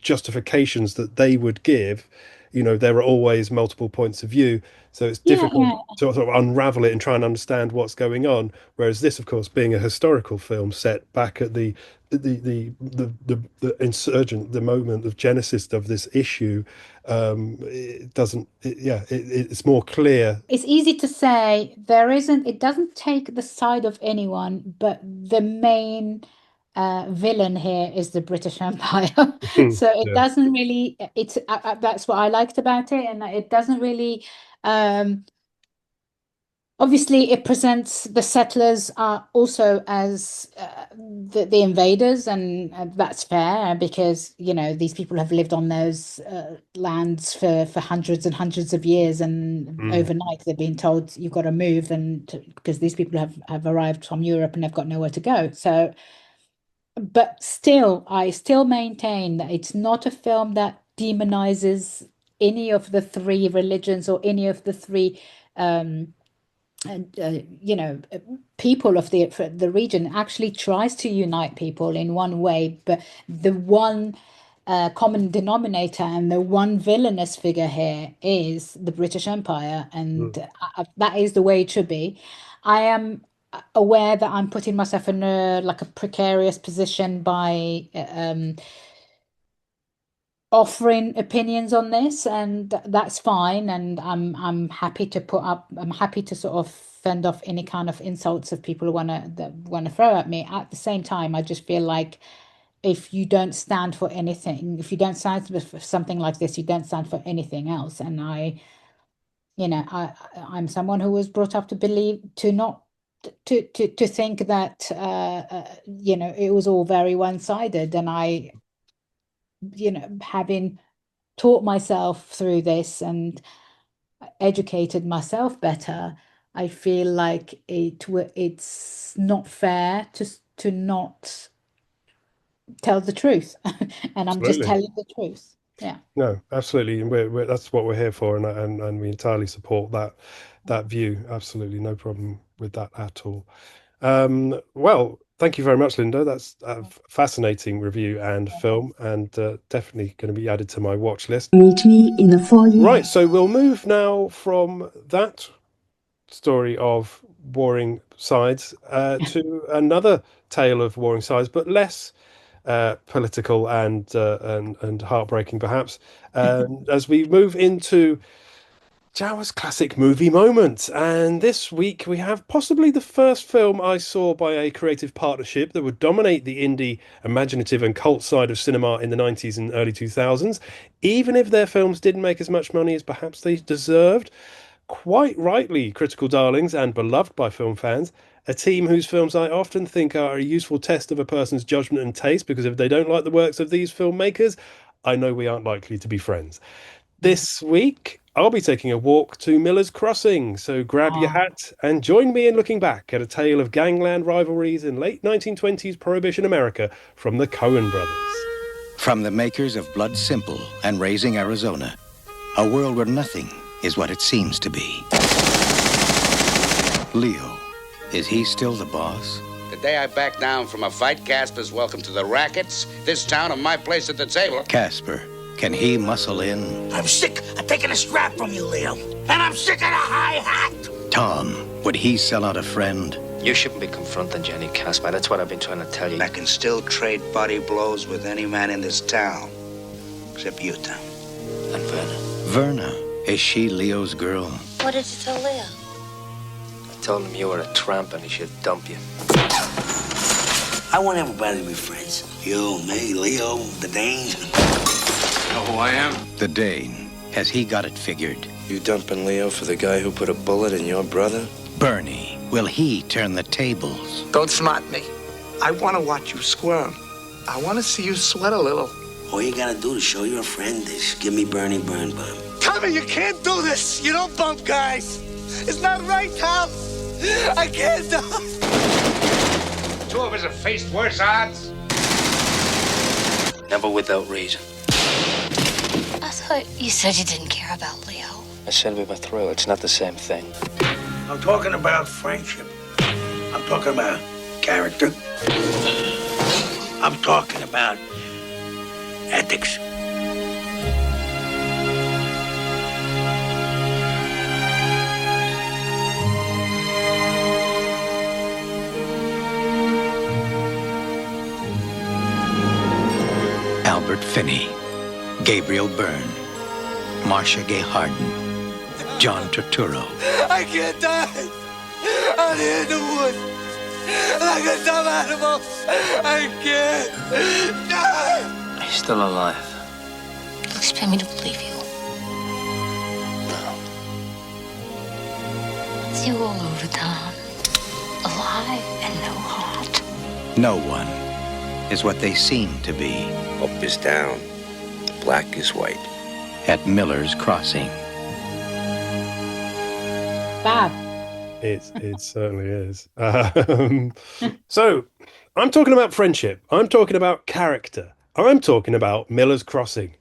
justifications that they would give, there are always multiple points of view. So it's difficult to sort of unravel it and try and understand what's going on. Whereas this, of course, being a historical film set back at the insurgent, the moment of genesis of this issue, it's more clear. It's easy to say it doesn't take the side of anyone, but the main villain here is the British Empire. So it doesn't really, that's what I liked about it, and it doesn't really, obviously it presents the settlers also as the invaders, and that's fair, because these people have lived on those lands for hundreds and hundreds of years, and overnight they've been told you've got to move, because these people have arrived from Europe and they've got nowhere to go. So, but still, I still maintain that it's not a film that demonizes any of the three religions or any of the three people of the region. Actually tries to unite people in one way, but the one common denominator and the one villainous figure here is the British Empire, and that is the way it should be. I am aware that I'm putting myself in a precarious position by offering opinions on this, and that's fine, and I'm happy to sort of fend off any kind of insults of people who want to throw at me. At the same time, I just feel like if you don't stand for anything, if you don't stand for something like this, you don't stand for anything else. And I'm someone who was brought up to believe, to think that it was all very one-sided, and I, having taught myself through this and educated myself better, I feel like it's not fair to not tell the truth, and I'm just telling the truth. Yeah. No, absolutely, and that's what we're here for, and we entirely support that view. Absolutely, no problem with that at all. Well, thank you very much, Linda. That's a fascinating review and film, and definitely going to be added to my watch list. Meet me in the foyer. Right, so we'll move now from that story of warring sides to another tale of warring sides, but less political and heartbreaking, perhaps, as we move into Jawa's classic movie moment. And this week we have possibly the first film I saw by a creative partnership that would dominate the indie, imaginative and cult side of cinema in the 90s and early 2000s, even if their films didn't make as much money as perhaps they deserved. Quite rightly critical darlings and beloved by film fans, a team whose films I often think are a useful test of a person's judgment and taste, because if they don't like the works of these filmmakers, I know we aren't likely to be friends. This week, I'll be taking a walk to Miller's Crossing, so grab your hat and join me in looking back at a tale of gangland rivalries in late 1920s Prohibition America from the Coen brothers. From the makers of Blood Simple and Raising Arizona, a world where nothing is what it seems to be. Leo, is he still the boss? The day I back down from a fight, Casper's welcome to the rackets, this town, and my place at the table. Casper, can he muscle in? I'm sick of taking a strap from you, Leo. And I'm sick of the high hat. Tom, would he sell out a friend? You shouldn't be confronting Jenny, Casper. That's what I've been trying to tell you. I can still trade body blows with any man in this town. Except you, Tom. And Verna. Verna, is she Leo's girl? What did you tell Leo? I told him you were a tramp and he should dump you. I want everybody to be friends. You, me, Leo, the Dane. You know who I am? The Dane. Has he got it figured? You dumping Leo for the guy who put a bullet in your brother? Bernie, will he turn the tables? Don't smart me. I want to watch you squirm. I want to see you sweat a little. All you gotta do to show you're a friend is give me Bernie Burn Bum. Tommy, you can't do this. You don't bump guys. It's not right, Tom. I can't do it. Two of us have faced worse odds. Never without reason. I thought you said you didn't care about Leo. I said we were through. It's not the same thing. I'm talking about friendship. I'm talking about character. I'm talking about ethics. Albert Finney, Gabriel Byrne, Marcia Gay Harden, John Turturro. I can't die. Out here in the woods. Like a dumb animal. I can't die. He's still alive. You expect me to believe you? No. It's you all over, Tom. Alive and no heart. No one is what they seem to be. Up is down. Black is white. At Miller's Crossing. Fab. It certainly is. So, I'm talking about friendship. I'm talking about character. I'm talking about Miller's Crossing.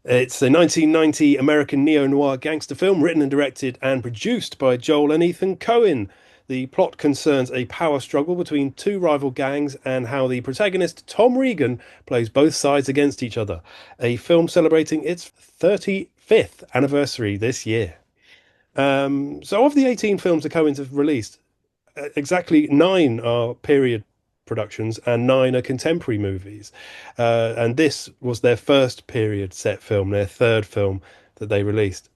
It's a 1990 American neo-noir gangster film written and directed and produced by Joel and Ethan Coen. The plot concerns a power struggle between two rival gangs and how the protagonist, Tom Regan, plays both sides against each other. A film celebrating its 35th anniversary this year. So of the 18 films the Coens have released, exactly 9 are period productions and 9 are contemporary movies. And this was their first period set film, their third film that they released.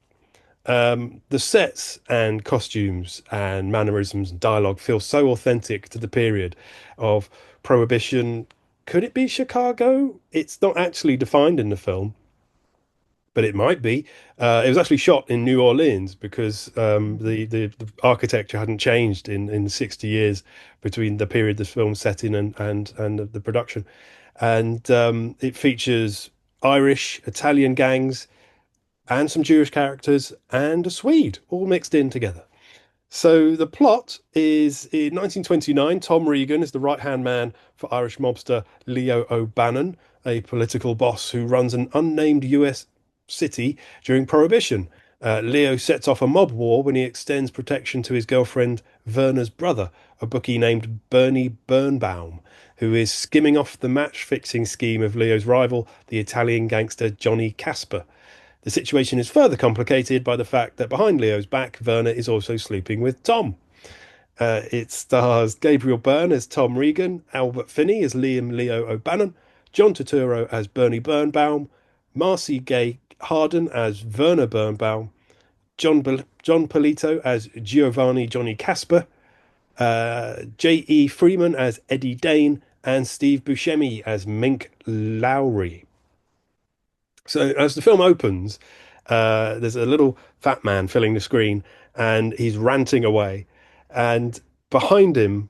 The sets and costumes and mannerisms and dialogue feel so authentic to the period of Prohibition. Could it be Chicago? It's not actually defined in the film, but it might be. It was actually shot in New Orleans because the architecture hadn't changed in 60 years between the period this film set in and the production. And it features Irish, Italian gangs, and some Jewish characters, and a Swede, all mixed in together. So the plot is, in 1929, Tom Regan is the right-hand man for Irish mobster Leo O'Bannon, a political boss who runs an unnamed US city during Prohibition. Leo sets off a mob war when he extends protection to his girlfriend Verna's brother, a bookie named Bernie Birnbaum, who is skimming off the match-fixing scheme of Leo's rival, the Italian gangster Johnny Casper. The situation is further complicated by the fact that behind Leo's back, Verna is also sleeping with Tom. It stars Gabriel Byrne as Tom Regan, Albert Finney as Liam Leo O'Bannon, John Turturro as Bernie Birnbaum, Marcy Gay Harden as Verna Birnbaum, John Polito as Giovanni Johnny Casper, J.E. Freeman as Eddie Dane, and Steve Buscemi as Mink Lowry. So as the film opens, there's a little fat man filling the screen and he's ranting away. And behind him,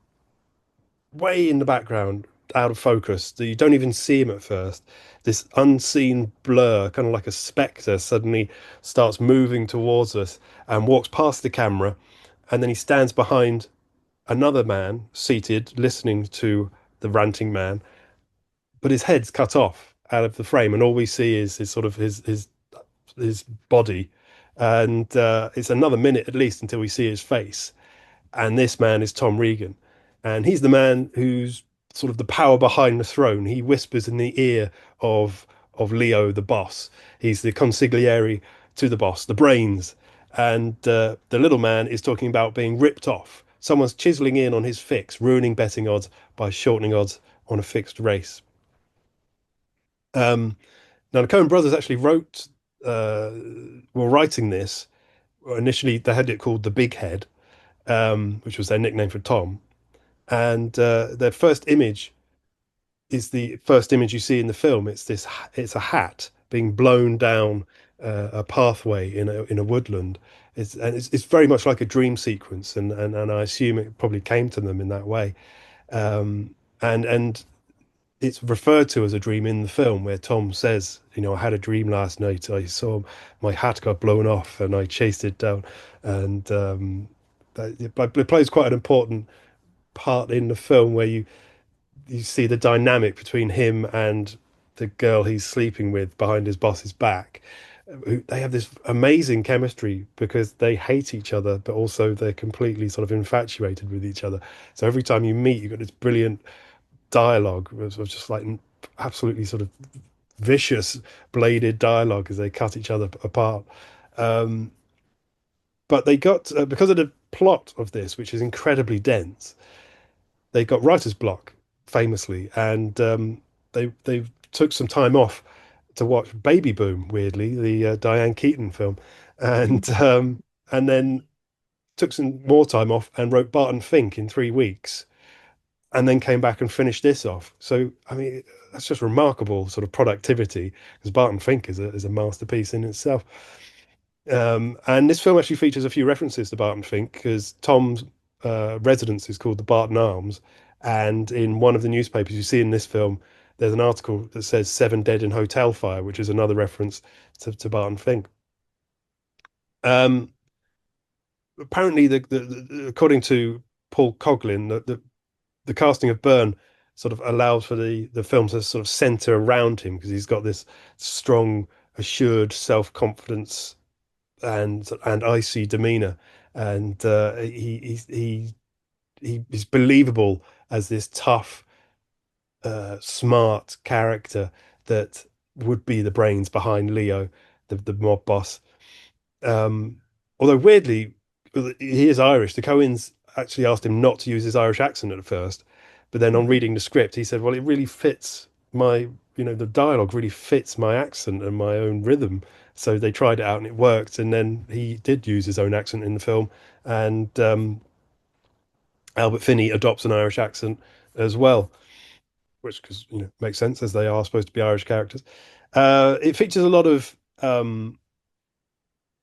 way in the background, out of focus, you don't even see him at first, this unseen blur, kind of like a spectre, suddenly starts moving towards us and walks past the camera. And then he stands behind another man seated, listening to the ranting man, but his head's cut off out of the frame, and all we see is his body, and it's another minute at least until we see his face. And this man is Tom Regan, and he's the man who's sort of the power behind the throne. He whispers in the ear of Leo, the boss. He's the consigliere to the boss, the brains, and the little man is talking about being ripped off. Someone's chiseling in on his fix, ruining betting odds by shortening odds on a fixed race. Now the Coen brothers actually were writing this. Initially they had it called The Big Head, which was their nickname for Tom, and their first image is the first image you see in the film. It's a hat being blown down a pathway in a woodland. It's very much like a dream sequence, and I assume it probably came to them in that way. and it's referred to as a dream in the film, where Tom says, I had a dream last night. I saw my hat got blown off and I chased it down. And it plays quite an important part in the film, where you see the dynamic between him and the girl he's sleeping with behind his boss's back. They have this amazing chemistry because they hate each other, but also they're completely sort of infatuated with each other. So every time you meet, you've got this brilliant dialogue of just like absolutely sort of vicious bladed dialogue as they cut each other apart. But they got, because of the plot of this, which is incredibly dense, they got writer's block famously, and they took some time off to watch Baby Boom, weirdly, the Diane Keaton film, and then took some more time off and wrote Barton Fink in 3 weeks, and then came back and finished this off. So, I mean, that's just remarkable sort of productivity, because Barton Fink is a masterpiece in itself. And this film actually features a few references to Barton Fink, because Tom's residence is called the Barton Arms, and in one of the newspapers you see in this film, there's an article that says 7 dead in hotel fire, which is another reference to Barton Fink. Apparently, according to Paul Coughlin, the casting of Byrne sort of allows for the film to sort of center around him, because he's got this strong, assured self-confidence and icy demeanor, and he's believable as this tough, smart character that would be the brains behind Leo, the mob boss. Although weirdly, he is Irish. The Coens actually asked him not to use his Irish accent at first, but then on reading the script, he said, well, it really fits the dialogue really fits my accent and my own rhythm. So they tried it out and it worked. And then he did use his own accent in the film. And Albert Finney adopts an Irish accent as well, which makes sense, as they are supposed to be Irish characters. It features a lot of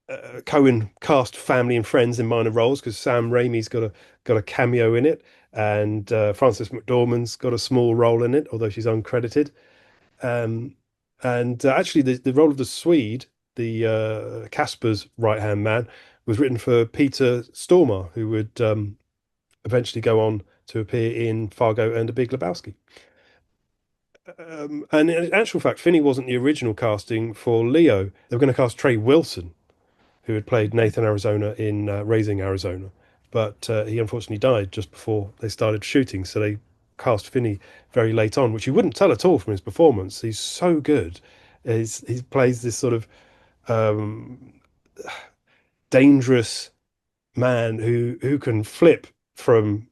Coen cast family and friends in minor roles, because Sam Raimi's got a cameo in it, and Frances McDormand's got a small role in it, although she's uncredited. And actually, the role of the Swede, the Casper's right-hand man, was written for Peter Stormare, who would eventually go on to appear in Fargo and The Big Lebowski. And in actual fact, Finney wasn't the original casting for Leo. They were going to cast Trey Wilson, who had played Nathan Arizona in Raising Arizona, but he unfortunately died just before they started shooting, so they cast Finney very late on, which you wouldn't tell at all from his performance. He's so good. He plays this sort of dangerous man who can flip from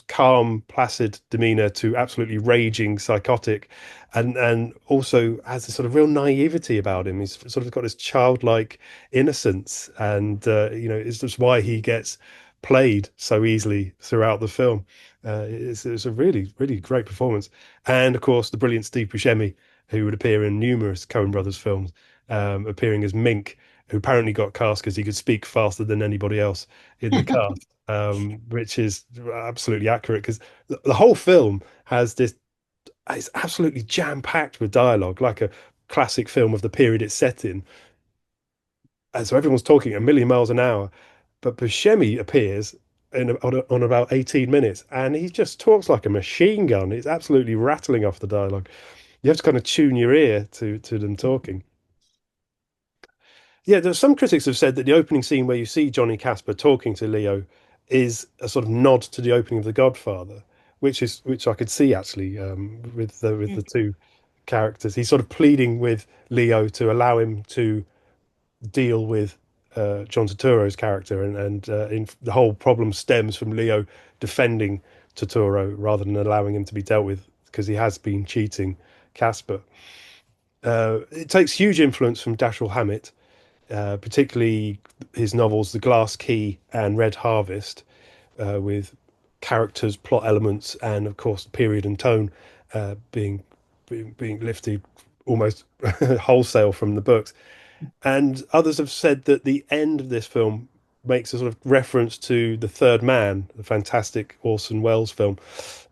calm, placid demeanor to absolutely raging, psychotic, and also has this sort of real naivety about him. He's sort of got this childlike innocence, and it's just why he gets played so easily throughout the film. It's a really, really great performance. And of course, the brilliant Steve Buscemi, who would appear in numerous Coen Brothers films, appearing as Mink, who apparently got cast because he could speak faster than anybody else in the cast. Which is absolutely accurate, because the whole film has this, it's absolutely jam-packed with dialogue, like a classic film of the period it's set in. And so everyone's talking a million miles an hour, but Buscemi appears on about 18 minutes, and he just talks like a machine gun. It's absolutely rattling off the dialogue. You have to kind of tune your ear to them talking. Yeah, there's some critics have said that the opening scene where you see Johnny Casper talking to Leo is a sort of nod to the opening of The Godfather, which I could see actually, with the two characters. He's sort of pleading with Leo to allow him to deal with John Turturro's character, and the whole problem stems from Leo defending Turturro rather than allowing him to be dealt with, because he has been cheating Casper. It takes huge influence from Dashiell Hammett, particularly his novels The Glass Key and Red Harvest, with characters, plot elements, and of course period and tone being lifted almost wholesale from the books. And others have said that the end of this film makes a sort of reference to The Third Man, the fantastic Orson Welles film,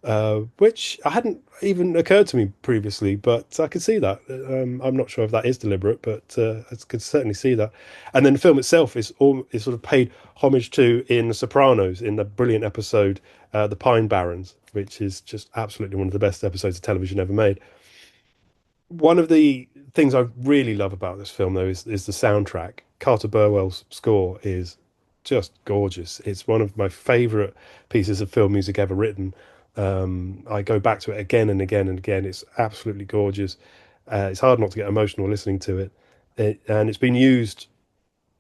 which I hadn't even occurred to me previously, but I could see that. I'm not sure if that is deliberate, but I could certainly see that. And then the film itself is sort of paid homage to in The Sopranos, in the brilliant episode The Pine Barrens, which is just absolutely one of the best episodes of television ever made. One of the things I really love about this film, though, is the soundtrack. Carter Burwell's score is just gorgeous. It's one of my favourite pieces of film music ever written. I go back to it again and again and again. It's absolutely gorgeous. It's hard not to get emotional listening to it. And it's been used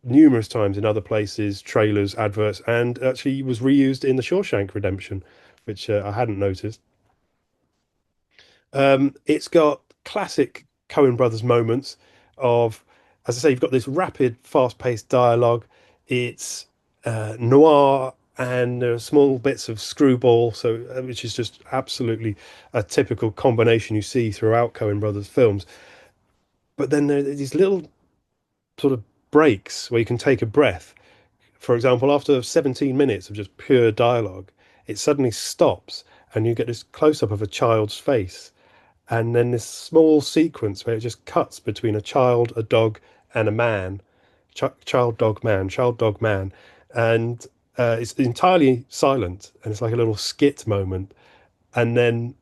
numerous times in other places, trailers, adverts, and actually was reused in The Shawshank Redemption, which I hadn't noticed. It's got classic Coen Brothers moments of, as I say, you've got this rapid, fast-paced dialogue. It's noir, and there are small bits of screwball, so which is just absolutely a typical combination you see throughout Coen Brothers films. But then there are these little sort of breaks where you can take a breath. For example, after 17 minutes of just pure dialogue, it suddenly stops, and you get this close-up of a child's face. And then this small sequence where it just cuts between a child, a dog, and a man, child, dog, man, and it's entirely silent, and it's like a little skit moment. And then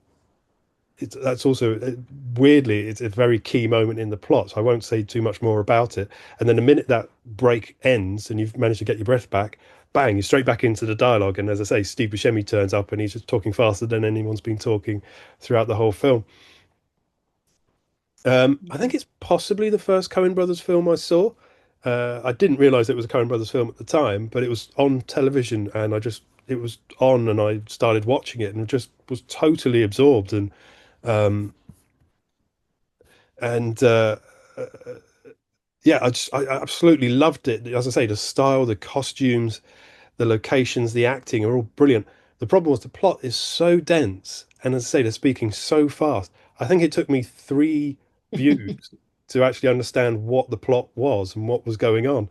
that's also weirdly, it's a very key moment in the plot. So I won't say too much more about it. And then the minute that break ends and you've managed to get your breath back, bang, you're straight back into the dialogue. And as I say, Steve Buscemi turns up and he's just talking faster than anyone's been talking throughout the whole film. I think it's possibly the first Coen Brothers film I saw. I didn't realize it was a Coen Brothers film at the time, but it was on television and it was on and I started watching it and just was totally absorbed um, and yeah, I absolutely loved it. As I say, the style, the costumes, the locations, the acting are all brilliant. The problem was the plot is so dense, and as I say, they're speaking so fast. I think it took me three views to actually understand what the plot was and what was going on.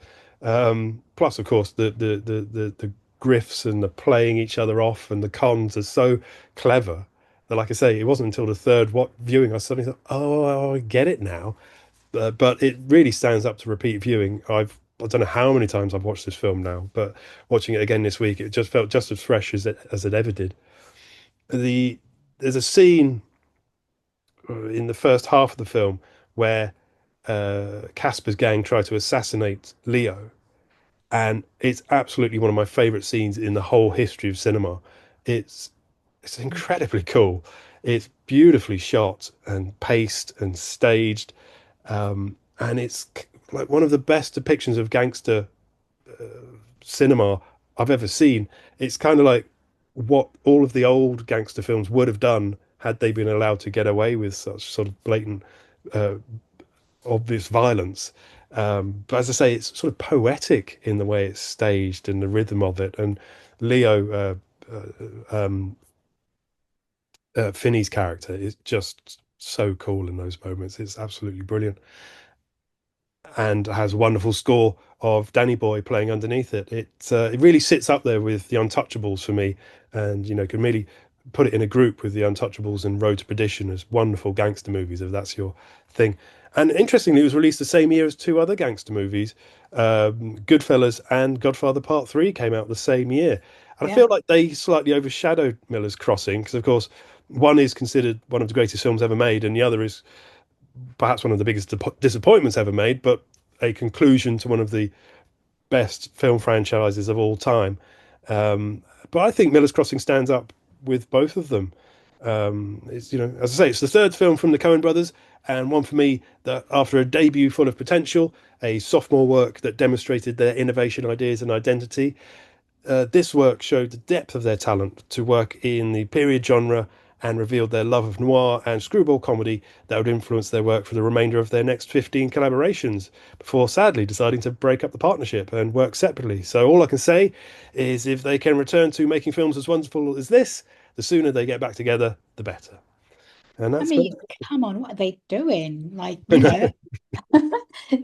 Plus, of course, the griffs and the playing each other off and the cons are so clever that, like I say, it wasn't until the third viewing I suddenly thought, oh, I get it now. But it really stands up to repeat viewing. I don't know how many times I've watched this film now, but watching it again this week, it just felt just as fresh as it ever did. There's a scene in the first half of the film where Casper's gang try to assassinate Leo, and it's absolutely one of my favorite scenes in the whole history of cinema. It's incredibly cool. It's beautifully shot and paced and staged, and it's like one of the best depictions of gangster cinema I've ever seen. It's kind of like what all of the old gangster films would have done had they been allowed to get away with such sort of blatant, obvious violence. But as I say, it's sort of poetic in the way it's staged and the rhythm of it. And Leo, Finney's character is just so cool in those moments. It's absolutely brilliant. And has a wonderful score of Danny Boy playing underneath it. It really sits up there with The Untouchables for me, and can really put it in a group with The Untouchables and Road to Perdition as wonderful gangster movies, if that's your thing. And interestingly, it was released the same year as two other gangster movies. Goodfellas and Godfather Part 3 came out the same year. And I feel like they slightly overshadowed Miller's Crossing, because, of course, one is considered one of the greatest films ever made, and the other is perhaps one of the biggest disappointments ever made, but a conclusion to one of the best film franchises of all time. But I think Miller's Crossing stands up with both of them. It's, as I say, it's the third film from the Coen brothers, and one for me that, after a debut full of potential, a sophomore work that demonstrated their innovation, ideas, and identity, this work showed the depth of their talent to work in the period genre and revealed their love of noir and screwball comedy that would influence their work for the remainder of their next 15 collaborations, before sadly deciding to break up the partnership and work separately. So all I can say is, if they can return to making films as wonderful as this, the sooner they get back together, the better. And that's come on, what are they doing? Like,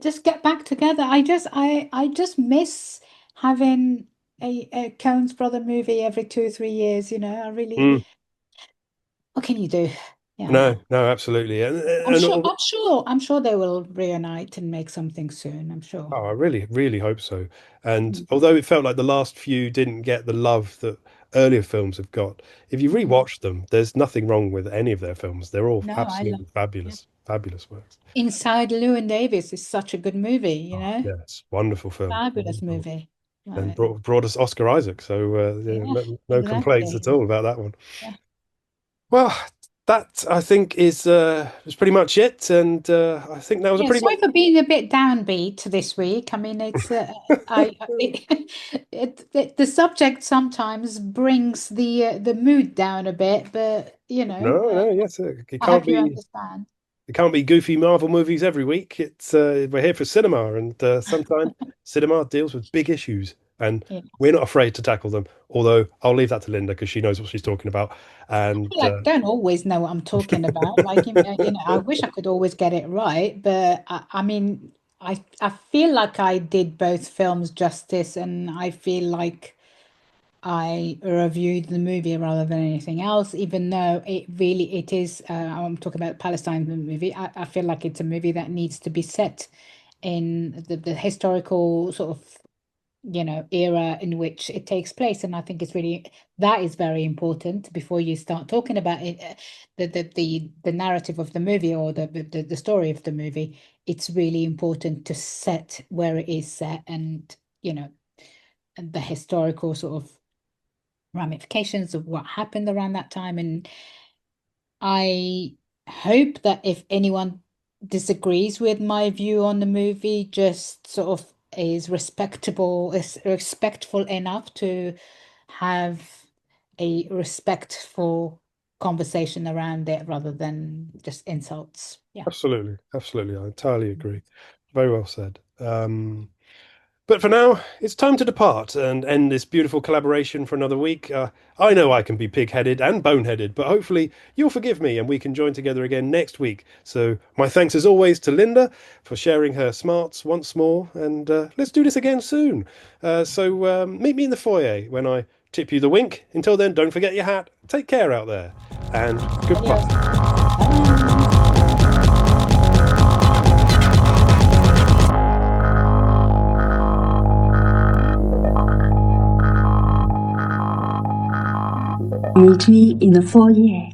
just get back together. I just miss having a Coen's brother movie every 2 or 3 years. I really what can you do? Yeah. No, absolutely. I'm sure they will reunite and make something soon. I'm sure. Oh, I really, really hope so. And although it felt like the last few didn't get the love that earlier films have got, if you rewatch them, there's nothing wrong with any of their films. They're all No, absolutely fabulous, fabulous works. Inside Llewyn Davis is such a good movie, you know? Yes, wonderful film. Fabulous movie. And brought us Oscar Isaac, so no complaints at all about that one. Yeah. Well, that I think is pretty much it, and I think that was a pretty sorry for being a bit downbeat this week. I mean, it's the subject sometimes brings the mood down a bit, but you know. No, yes, I hope you understand. It can't be goofy Marvel movies every week. It's we're here for cinema, and sometimes cinema deals with big issues, and we're not afraid to tackle them. Although I'll leave that to Linda because she knows what she's talking about. And I don't always know what I'm talking about. Like you know, I wish I could always get it right, but I mean, I feel like I did both films justice, and I feel like I reviewed the movie rather than anything else, even though it is, I'm talking about Palestine movie. I feel like it's a movie that needs to be set in the historical sort of, era in which it takes place. And I think that is very important before you start talking about it, the narrative of the movie or the story of the movie. It's really important to set where it is set and, and the historical sort of ramifications of what happened around that time. And I hope that if anyone disagrees with my view on the movie, just sort of is respectful enough to have a respectful conversation around it rather than just insults. Yeah, absolutely, I entirely agree. Very well said. But for now, it's time to depart and end this beautiful collaboration for another week. I know I can be pig-headed and boneheaded, but hopefully you'll forgive me and we can join together again next week. So my thanks as always to Linda for sharing her smarts once more, and let's do this again soon. So meet me in the foyer when I tip you the wink. Until then, don't forget your hat. Take care out there, and goodbye. Meet me in the foyer.